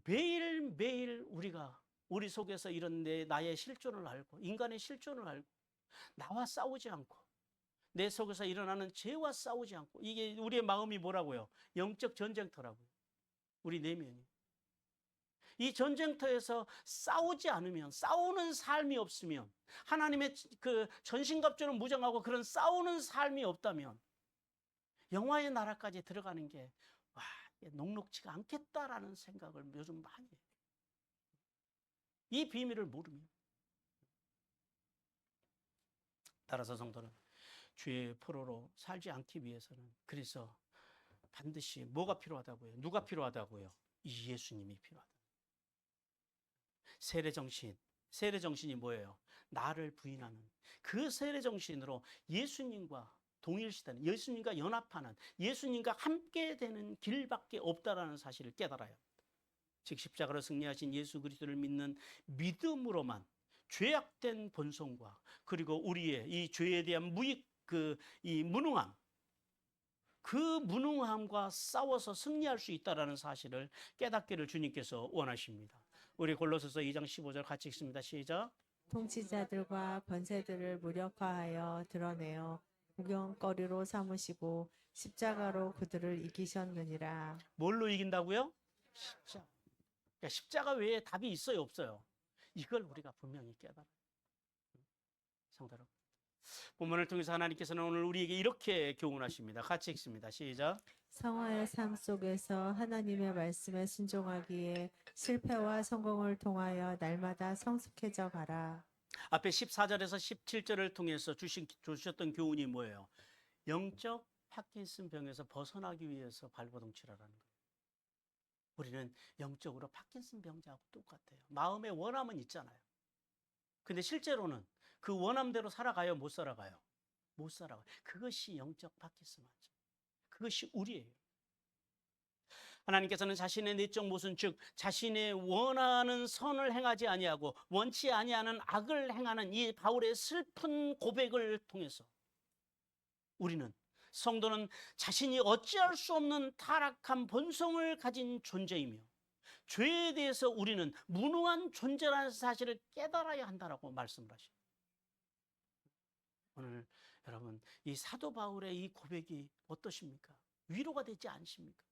매일매일 우리가 우리 속에서 이런 나의 실존을 알고, 인간의 실존을 알고, 나와 싸우지 않고, 내 속에서 일어나는 죄와 싸우지 않고, 이게 우리의 마음이 뭐라고요? 영적 전쟁터라고요. 우리 내면이. 이 전쟁터에서 싸우지 않으면, 싸우는 삶이 없으면, 하나님의 그 전신갑주는 무장하고 그런 싸우는 삶이 없다면 영화의 나라까지 들어가는 게 녹록지가 않겠다라는 생각을 요즘 많이 해요. 이 비밀을 모르면. 따라서 성도는 주의 포로로 살지 않기 위해서는 그래서 반드시 뭐가 필요하다고요? 누가 필요하다고요? 이 예수님이 필요하다. 세례정신. 세례정신이 뭐예요? 나를 부인하는 그 세례정신으로 예수님과 동일시되는, 예수님과 연합하는, 예수님과 함께 되는 길밖에 없다라는 사실을 깨달아야 합니다. 즉 십자가로 승리하신 예수 그리스도를 믿는 믿음으로만 죄악된 본성과 그리고 우리의 이 죄에 대한 이 무능함, 그 무능함과 싸워서 승리할 수 있다라는 사실을 깨닫기를 주님께서 원하십니다. 우리 골로새서 2장 15절 같이 읽습니다. 시작. 통치자들과 번제들을 무력화하여 드러내어 구경거리로 삼으시고 십자가로 그들을 이기셨느니라. 뭘로 이긴다고요? 십자가. 그러니까 십자가 외에 답이 있어요, 없어요? 이걸 우리가 분명히 깨달아요. 성도 여러분, 본문을 통해서 하나님께서는 오늘 우리에게 이렇게 교훈하십니다. 같이 읽습니다. 시작. 성화의 삶 속에서 하나님의 말씀에 순종하기에 실패와 성공을 통하여 날마다 성숙해져 가라. 앞에 14절에서 17절을 통해서 주셨던 교훈이 뭐예요? 영적 파킨슨 병에서 벗어나기 위해서 발버둥치라는 거예요. 우리는 영적으로 파킨슨 병자하고 똑같아요. 마음의 원함은 있잖아요. 근데 실제로는 그 원함대로 살아가요? 못 살아가요? 못 살아가요. 그것이 영적 파킨슨 환자. 그것이 우리예요. 하나님께서는 자신의 내적 모순, 즉 자신의 원하는 선을 행하지 아니하고 원치 아니하는 악을 행하는 이 바울의 슬픈 고백을 통해서 우리는, 성도는 자신이 어찌할 수 없는 타락한 본성을 가진 존재이며 죄에 대해서 우리는 무능한 존재라는 사실을 깨달아야 한다라고 말씀을 하십니다. 오늘 여러분, 이 사도 바울의 이 고백이 어떠십니까? 위로가 되지 않습니까?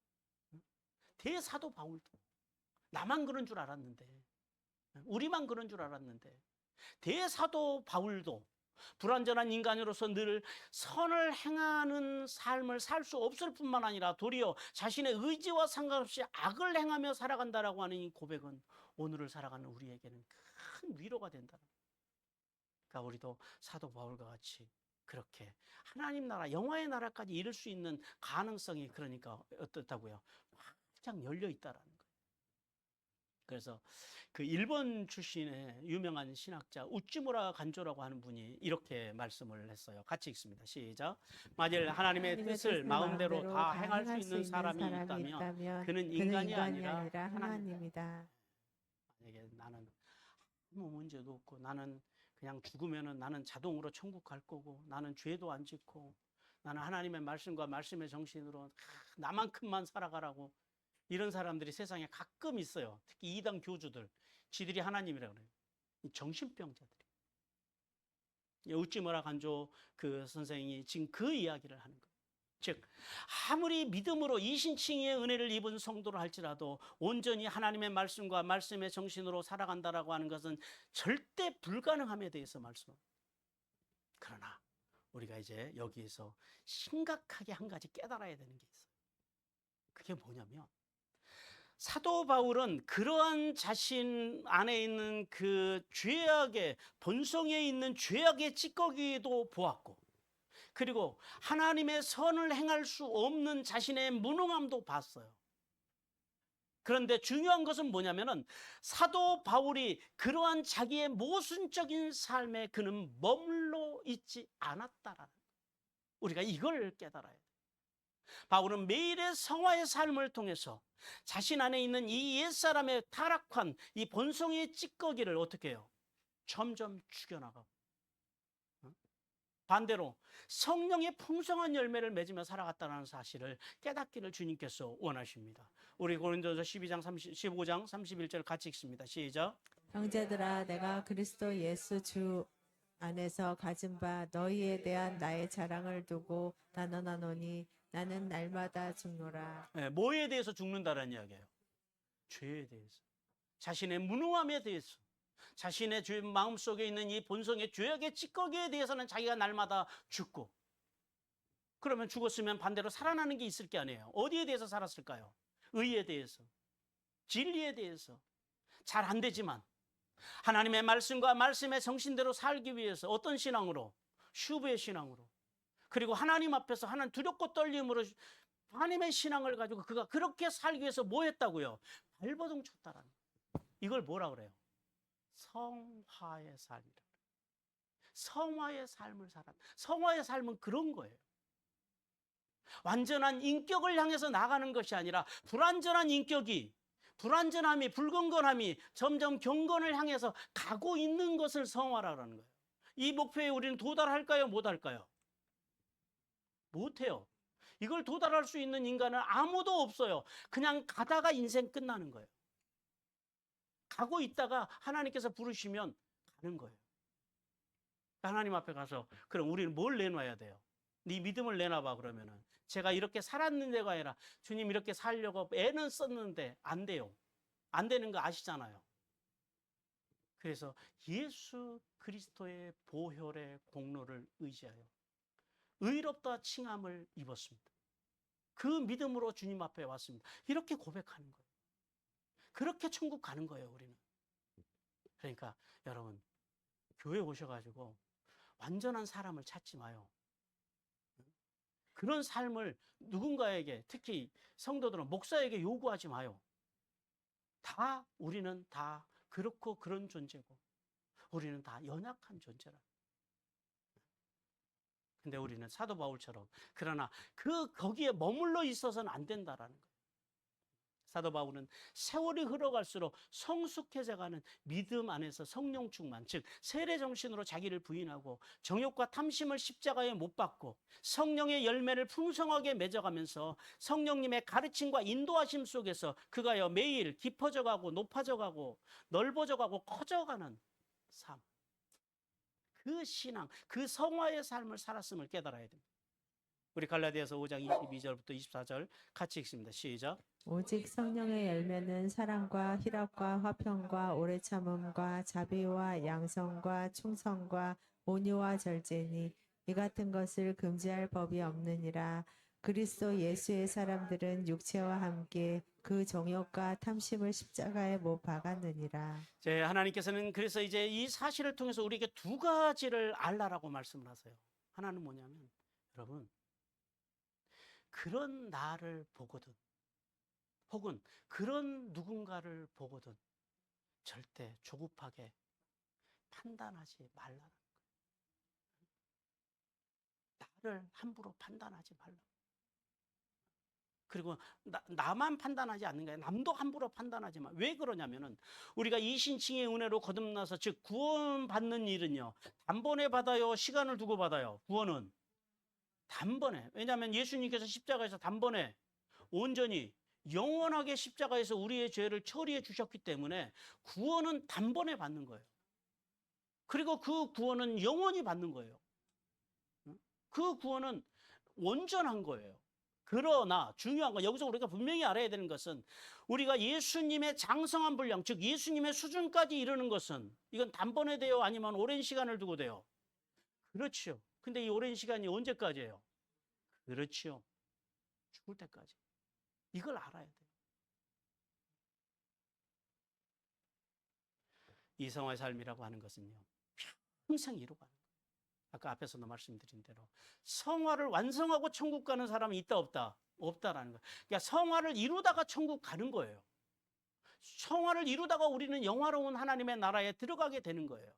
대사도 바울도 나만 그런 줄 알았는데, 우리만 그런 줄 알았는데, 대사도 바울도 불완전한 인간으로서 늘 선을 행하는 삶을 살 수 없을 뿐만 아니라 도리어 자신의 의지와 상관없이 악을 행하며 살아간다라고 하는 이 고백은 오늘을 살아가는 우리에게는 큰 위로가 된다. 그러니까 우리도 사도 바울과 같이 그렇게 하나님 나라, 영화의 나라까지 이룰 수 있는 가능성이, 그러니까 어떻다고요? 활짝 열려 있다라는 거예요. 그래서 그 일본 출신의 유명한 신학자 우찌무라 간조라고 하는 분이 이렇게 말씀을 했어요. 같이 읽습니다. 시작. 만일 하나님의 뜻을 마음대로 다 행할 수 있는 사람이 있다면 그는 인간이 아니라 하나님이다. 만약에 나는 아무 문제도 없고 나는 그냥 죽으면은 나는 자동으로 천국 갈 거고 나는 죄도 안 짓고 나는 하나님의 말씀과 말씀의 정신으로 나만큼만 살아가라고, 이런 사람들이 세상에 가끔 있어요. 특히 이단 교주들, 지들이 하나님이라고 그래요. 정신병자들이. 우찌무라 간조 그 선생이 지금 그 이야기를 하는 거예요. 즉 아무리 믿음으로 이신칭의의 은혜를 입은 성도를 할지라도 온전히 하나님의 말씀과 말씀의 정신으로 살아간다라고 하는 것은 절대 불가능함에 대해서 말씀합니다. 그러나 우리가 이제 여기에서 심각하게 한 가지 깨달아야 되는 게 있어요. 그게 뭐냐면, 사도 바울은 그러한 자신 안에 있는 그 죄악의 본성에 있는 죄악의 찌꺼기도 보았고, 그리고 하나님의 선을 행할 수 없는 자신의 무능함도 봤어요. 그런데 중요한 것은 뭐냐면은 사도 바울이 그러한 자기의 모순적인 삶에 그는 머물러 있지 않았다라는 거예요. 우리가 이걸 깨달아야 돼요. 바울은 매일의 성화의 삶을 통해서 자신 안에 있는 이 옛사람의 타락한 이 본성의 찌꺼기를 어떻게 해요? 점점 죽여나가고, 반대로 성령의 풍성한 열매를 맺으며 살아갔다는 사실을 깨닫기를 주님께서 원하십니다. 우리 고린도서 15장 31절 같이 읽습니다. 시작. 형제들아, 내가 그리스도 예수 주 안에서 가진 바 너희에 대한 나의 자랑을 두고 단언하노니 나는 날마다 죽노라. 네, 뭐에 대해서 죽는다는 이야기예요? 죄에 대해서, 자신의 무능함에 대해서, 자신의 죄 마음속에 있는 이 본성의 죄악의 찌꺼기에 대해서는 자기가 날마다 죽고, 그러면 죽었으면 반대로 살아나는 게 있을 게 아니에요. 어디에 대해서 살았을까요? 의에 대해서, 진리에 대해서 잘 안 되지만 하나님의 말씀과 말씀의 정신대로 살기 위해서 어떤 신앙으로? 슈브의 신앙으로. 그리고 하나님 앞에서 하나님 두렵고 떨림으로 하나님의 신앙을 가지고 그가 그렇게 살기 위해서 뭐 했다고요? 발버둥 쳤다라는 거예요. 이걸 뭐라 그래요? 성화의 삶이라. 성화의 삶을 살았다. 성화의 삶은 그런 거예요. 완전한 인격을 향해서 나가는 것이 아니라 불완전한 인격이, 불완전함이, 불경건함이 점점 경건을 향해서 가고 있는 것을 성화라는 거예요. 이 목표에 우리는 도달할까요? 못할까요? 못해요. 이걸 도달할 수 있는 인간은 아무도 없어요. 그냥 가다가 인생 끝나는 거예요. 가고 있다가 하나님께서 부르시면 가는 거예요. 하나님 앞에 가서 그럼 우리는 뭘 내놔야 돼요? 네 믿음을 내놔봐. 그러면은 제가 이렇게 살았는데가 아니라 주님 이렇게 살려고 애는 썼는데 안 돼요. 안 되는 거 아시잖아요. 그래서 예수 그리스도의 보혈의 공로를 의지하여 의롭다 칭함을 입었습니다. 그 믿음으로 주님 앞에 왔습니다. 이렇게 고백하는 거예요. 그렇게 천국 가는 거예요, 우리는. 그러니까 여러분, 교회 오셔가지고 완전한 사람을 찾지 마요. 그런 삶을 누군가에게, 특히 성도들은 목사에게 요구하지 마요. 우리는 다 그렇고 그런 존재고 우리는 다 연약한 존재라. 근데 우리는 사도 바울처럼 그러나 거기에 머물러 있어서는 안 된다라는 거예요. 사도 바울은 세월이 흘러갈수록 성숙해져가는 믿음 안에서 성령 충만, 즉 세례 정신으로 자기를 부인하고 정욕과 탐심을 십자가에 못 박고 성령의 열매를 풍성하게 맺어가면서 성령님의 가르침과 인도하심 속에서 그가요 매일 깊어져가고 높아져가고 넓어져가고 커져가는 삶, 그 신앙, 그 성화의 삶을 살았음을 깨달아야 됩니다. 우리 갈라디아서 5장 22절부터 24절 같이 읽습니다. 시작. 오직 성령의 열매는 사랑과 희락과 화평과 오래 참음과 자비와 양성과 충성과 온유와 절제니 이 같은 것을 금지할 법이 없느니라. 그리스도 예수의 사람들은 육체와 함께 그 정욕과 탐심을 십자가에 못 박았느니라. 하나님께서는 그래서 이제 이 사실을 통해서 우리에게 두 가지를 알라라고 말씀을 하세요. 하나는 뭐냐면 여러분, 그런 나를 보거든 혹은 그런 누군가를 보거든 절대 조급하게 판단하지 말라는 거예요. 나를 함부로 판단하지 말라. 그리고 나만 판단하지 않는 거예요. 남도 함부로 판단하지 마. 왜 그러냐면은 우리가 이신칭의 은혜로 거듭나서 즉 구원받는 일은요 단번에 받아요, 시간을 두고 받아요? 구원은 단번에. 왜냐하면 예수님께서 십자가에서 단번에 온전히 영원하게 십자가에서 우리의 죄를 처리해 주셨기 때문에 구원은 단번에 받는 거예요. 그리고 그 구원은 영원히 받는 거예요. 그 구원은 온전한 거예요. 그러나 중요한 건 여기서 우리가 분명히 알아야 되는 것은 우리가 예수님의 장성한 분량, 즉 예수님의 수준까지 이르는 것은 이건 단번에 돼요? 아니면 오랜 시간을 두고 돼요? 그렇죠. 근데 이 오랜 시간이 언제까지예요? 그렇죠. 죽을 때까지. 이걸 알아야 돼요. 이성화의 삶이라고 하는 것은요 평생 이루어가는 거예요. 아까 앞에서도 말씀드린 대로 성화를 완성하고 천국 가는 사람이 있다 없다? 없다라는 거예요. 그러니까 성화를 이루다가 천국 가는 거예요. 성화를 이루다가 우리는 영화로운 하나님의 나라에 들어가게 되는 거예요.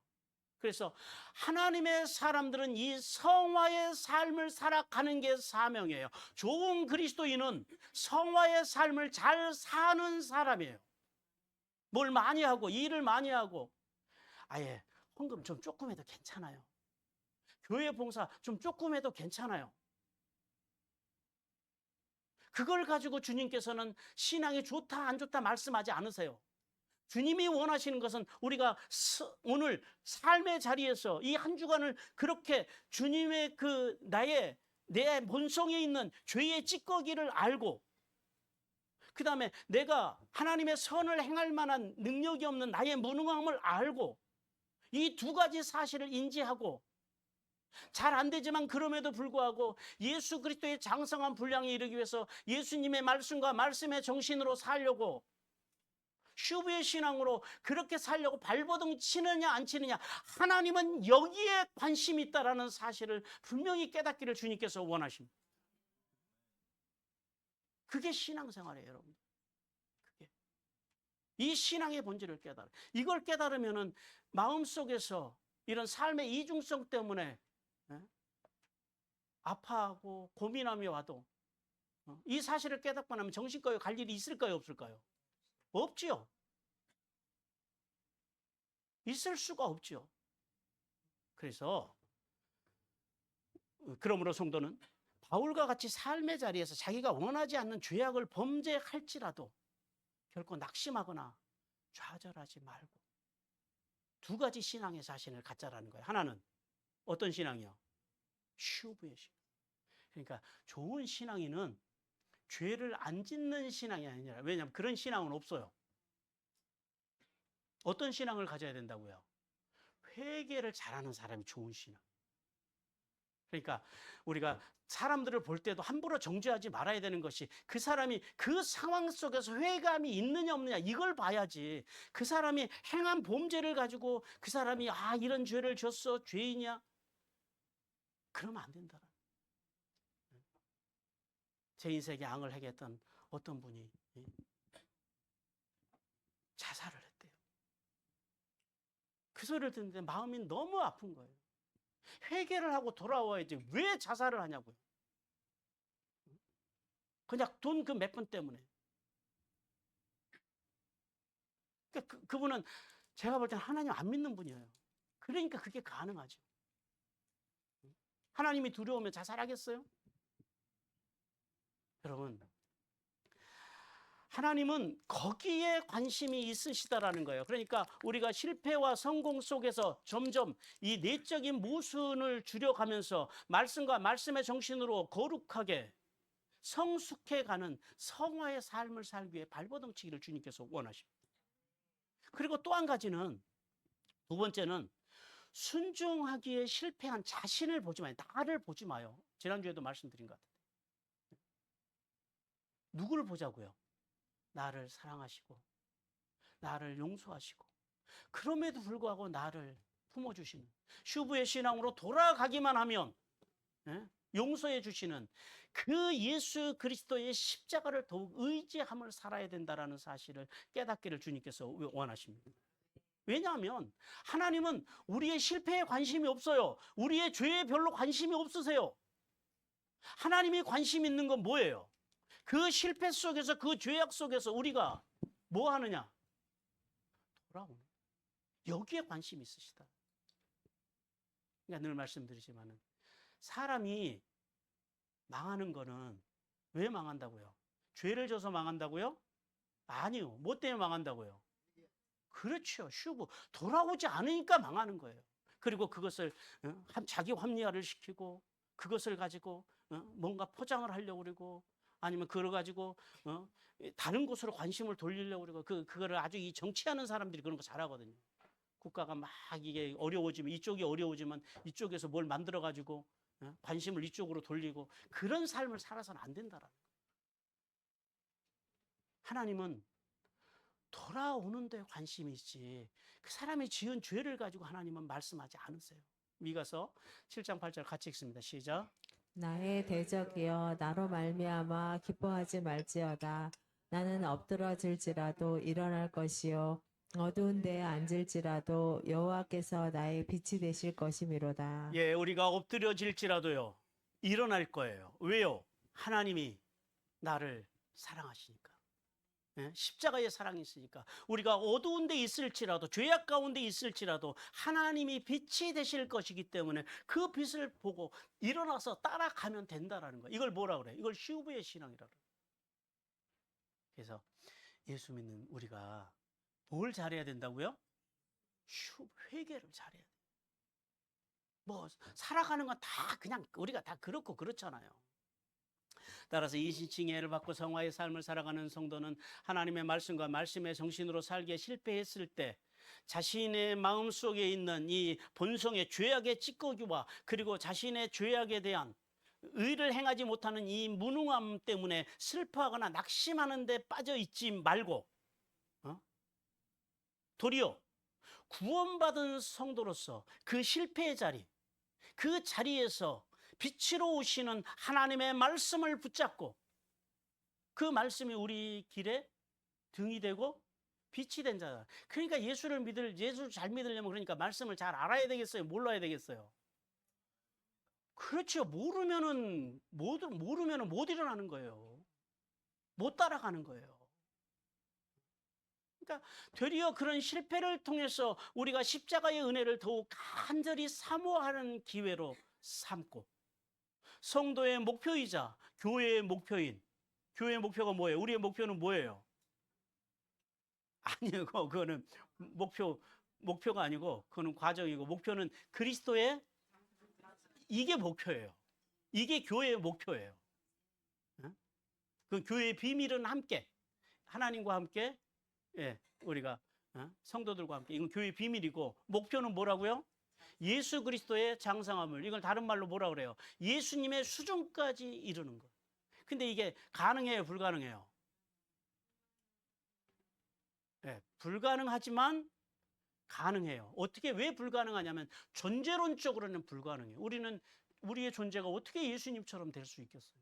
그래서 하나님의 사람들은 이 성화의 삶을 살아가는 게 사명이에요. 좋은 그리스도인은 성화의 삶을 잘 사는 사람이에요. 뭘 많이 하고 일을 많이 하고 아예 헌금 좀 조금 해도 괜찮아요. 교회 봉사 좀 조금 해도 괜찮아요. 그걸 가지고 주님께서는 신앙이 좋다 안 좋다 말씀하지 않으세요. 주님이 원하시는 것은 우리가 오늘 삶의 자리에서 이 한 주간을 그렇게 주님의 내 본성에 있는 죄의 찌꺼기를 알고 그 다음에 내가 하나님의 선을 행할 만한 능력이 없는 나의 무능함을 알고 이 두 가지 사실을 인지하고 잘 안 되지만 그럼에도 불구하고 예수 그리스도의 장성한 분량에 이르기 위해서 예수님의 말씀과 말씀의 정신으로 살려고 슈브의 신앙으로 그렇게 살려고 발버둥 치느냐 안 치느냐, 하나님은 여기에 관심이 있다라는 사실을 분명히 깨닫기를 주님께서 원하십니다. 그게 신앙생활이에요, 여러분. 그게. 이 신앙의 본질을 깨달아. 이걸 깨달으면은 마음속에서 이런 삶의 이중성 때문에 아파하고 고민함이 와도 이 사실을 깨닫고 나면 정신과에 갈 일이 있을까요, 없을까요? 없지요. 있을 수가 없지요. 그래서 그러므로 성도는 바울과 같이 삶의 자리에서 자기가 원하지 않는 죄악을 범죄할지라도 결코 낙심하거나 좌절하지 말고 두 가지 신앙의 자신을 갖자라는 거예요. 하나는 어떤 신앙이요? 슈브의 신앙. 그러니까 좋은 신앙인은 죄를 안 짓는 신앙이 아니라, 왜냐하면 그런 신앙은 없어요. 어떤 신앙을 가져야 된다고요? 회개를 잘하는 사람이 좋은 신앙. 그러니까 우리가 사람들을 볼 때도 함부로 정죄하지 말아야 되는 것이 그 사람이 그 상황 속에서 회개감이 있느냐 없느냐 이걸 봐야지, 그 사람이 행한 범죄를 가지고 그 사람이 이런 죄를 졌어, 죄인이야, 그러면 안 된다. 제 인생에 앙을 해겠던 어떤 분이 자살을 했대요. 그 소리를 듣는데 마음이 너무 아픈 거예요. 회개를 하고 돌아와야지 왜 자살을 하냐고요. 그냥 돈 그 몇 푼 때문에. 그러니까 그분은 제가 볼 때는 하나님 안 믿는 분이에요. 그러니까 그게 가능하죠. 하나님이 두려우면 자살하겠어요? 여러분, 하나님은 거기에 관심이 있으시다라는 거예요. 그러니까 우리가 실패와 성공 속에서 점점 이 내적인 모순을 줄여가면서 말씀과 말씀의 정신으로 거룩하게 성숙해가는 성화의 삶을 살기 위해 발버둥 치기를 주님께서 원하십니다. 그리고 또 한 가지는, 두 번째는 순종하기에 실패한 자신을 보지 마요. 나를 보지 마요. 지난주에도 말씀드린 것 같아요. 누구를 보자고요? 나를 사랑하시고 나를 용서하시고 그럼에도 불구하고 나를 품어주시는 슈브의 신앙으로 돌아가기만 하면 용서해 주시는 그 예수 그리스도의 십자가를 더욱 의지함을 살아야 된다는 사실을 깨닫기를 주님께서 원하십니다. 왜냐하면 하나님은 우리의 실패에 관심이 없어요. 우리의 죄에 별로 관심이 없으세요. 하나님이 관심 있는 건 뭐예요? 그 실패 속에서, 그 죄악 속에서 우리가 뭐 하느냐? 돌아오는. 여기에 관심이 있으시다. 그러니까 늘 말씀드리지만은 사람이 망하는 거는 왜 망한다고요? 죄를 져서 망한다고요? 아니요. 뭐 때문에 망한다고요? 그렇죠. 슈브. 돌아오지 않으니까 망하는 거예요. 그리고 그것을 자기 합리화를 시키고 그것을 가지고 뭔가 포장을 하려고 그러고 아니면 그걸 가지고 다른 곳으로 관심을 돌리려고 그러고 그거를 아주 이 정치하는 사람들이 그런 거 잘하거든요. 국가가 막 이게 어려워지면 이쪽이 어려워지면 이쪽에서 뭘 만들어 가지고 관심을 이쪽으로 돌리고 그런 삶을 살아서는 안 된다라는 거예요. 하나님은 돌아오는 데 관심이 있지 그 사람이 지은 죄를 가지고 하나님은 말씀하지 않으세요. 미가서 7장 8절 같이 읽습니다. 시작. 나의 대적이여 나로 말미암아 기뻐하지 말지어다. 나는 엎드러질지라도 일어날 것이요 어두운 데에 앉을지라도 여호와께서 나의 빛이 되실 것이미로다. 예, 우리가 엎드려질지라도요 일어날 거예요. 왜요? 하나님이 나를 사랑하시니까. 십자가의 사랑이 있으니까. 우리가 어두운 데 있을지라도 죄악 가운데 있을지라도 하나님이 빛이 되실 것이기 때문에 그 빛을 보고 일어나서 따라가면 된다라는 거예요. 이걸 뭐라 그래요? 이걸 슈브의 신앙이라 그래요. 그래서 예수 믿는 우리가 뭘 잘해야 된다고요? 회개를 잘해야 돼요. 뭐 살아가는 건 다 그냥 우리가 다 그렇고 그렇잖아요. 따라서 이신칭의를 받고 성화의 삶을 살아가는 성도는 하나님의 말씀과 말씀의 정신으로 살기에 실패했을 때 자신의 마음속에 있는 이 본성의 죄악의 찌꺼기와 그리고 자신의 죄악에 대한 의를 행하지 못하는 이 무능함 때문에 슬퍼하거나 낙심하는 데 빠져 있지 말고 도리어 구원받은 성도로서 그 실패의 자리, 그 자리에서 빛으로 오시는 하나님의 말씀을 붙잡고 그 말씀이 우리 길에 등이 되고 빛이 된 자다. 그러니까 예수를 잘 믿으려면 그러니까 말씀을 잘 알아야 되겠어요? 몰라야 되겠어요? 그렇죠. 모르면은 못 일어나는 거예요. 못 따라가는 거예요. 그러니까 되려 그런 실패를 통해서 우리가 십자가의 은혜를 더욱 간절히 사모하는 기회로 삼고 성도의 목표이자 교회의 목표인 교회의 목표가 뭐예요? 우리의 목표는 뭐예요? 아니요, 그거는 목표가 아니고 그거는 과정이고 목표는 그리스도의 이게 목표예요. 이게 교회의 목표예요. 그 교회의 비밀은 함께 하나님과 함께 우리가 성도들과 함께 이건 교회의 비밀이고 목표는 뭐라고요? 예수 그리스도의 장성함을 이걸 다른 말로 뭐라 그래요? 예수님의 수준까지 이루는 것. 근데 이게 가능해요, 불가능해요? 불가능하지만 가능해요. 어떻게 왜 불가능하냐면 존재론적으로는 불가능해요. 우리의 존재가 어떻게 예수님처럼 될 수 있겠어요?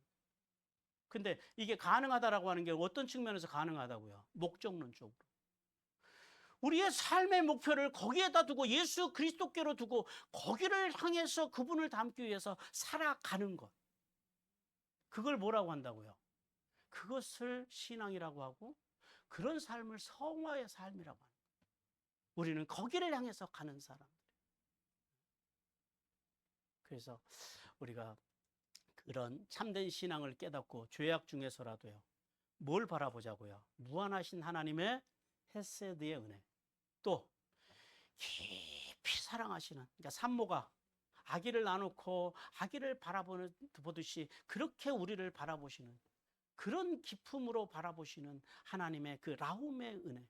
근데 이게 가능하다라고 하는 게 어떤 측면에서 가능하다고요? 목적론적으로. 우리의 삶의 목표를 거기에다 두고 예수 그리스도께로 두고 거기를 향해서 그분을 닮기 위해서 살아가는 것. 그걸 뭐라고 한다고요? 그것을 신앙이라고 하고 그런 삶을 성화의 삶이라고 합니다. 우리는 거기를 향해서 가는 사람들. 그래서 우리가 그런 참된 신앙을 깨닫고 죄악 중에서라도요. 뭘 바라보자고요? 무한하신 하나님의 헤세드의 은혜. 또 깊이 사랑하시는 그러니까 산모가 아기를 나놓고 아기를 바라보듯이 그렇게 우리를 바라보시는 그런 기품으로 바라보시는 하나님의 그 라움의 은혜.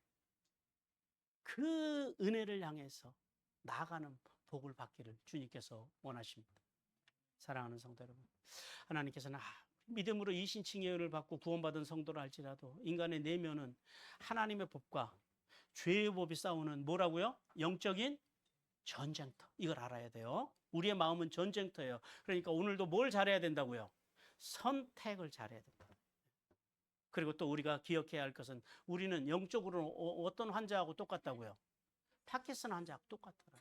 그 은혜를 향해서 나아가는 복을 받기를 주님께서 원하십니다. 사랑하는 성도 여러분, 하나님께서는 믿음으로 이신칭의 은혜를 받고 구원받은 성도라 할지라도 인간의 내면은 하나님의 법과 죄의 법이 싸우는 뭐라고요? 영적인 전쟁터. 이걸 알아야 돼요. 우리의 마음은 전쟁터예요. 그러니까 오늘도 뭘 잘해야 된다고요? 선택을 잘해야 된다. 그리고 또 우리가 기억해야 할 것은 우리는 영적으로 어떤 환자하고 똑같다고요? 파킨슨 환자하고 똑같더라.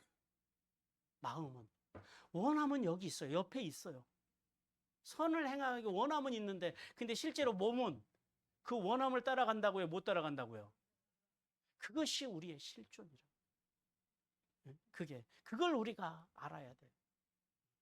마음은. 원함은 여기 있어요. 옆에 있어요. 선을 행하기 원함은 있는데 근데 실제로 몸은 그 원함을 따라간다고요? 못 따라간다고요? 그것이 우리의 실존이라. 그걸 우리가 알아야 돼요.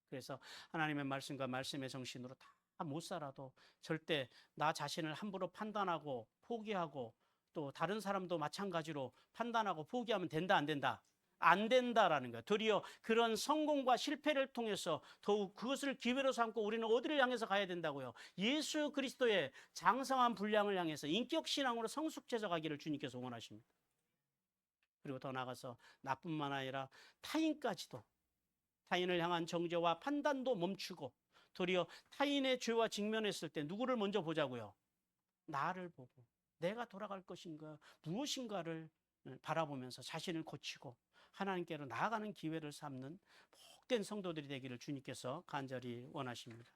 그래서 하나님의 말씀과 말씀의 정신으로 다 못 살아도 절대 나 자신을 함부로 판단하고 포기하고 또 다른 사람도 마찬가지로 판단하고 포기하면 된다, 안 된다? 안 된다라는 거예요. 도리어 그런 성공과 실패를 통해서 더욱 그것을 기회로 삼고 우리는 어디를 향해서 가야 된다고요? 예수 그리스도의 장성한 분량을 향해서 인격 신앙으로 성숙해져 가기를 주님께서 원하십니다. 그리고 더 나아가서 나뿐만 아니라 타인까지도 타인을 향한 정죄와 판단도 멈추고 도리어 타인의 죄와 직면했을 때 누구를 먼저 보자고요? 나를 보고 내가 돌아갈 것인가 무엇인가를 바라보면서 자신을 고치고 하나님께로 나아가는 기회를 삼는 복된 성도들이 되기를 주님께서 간절히 원하십니다.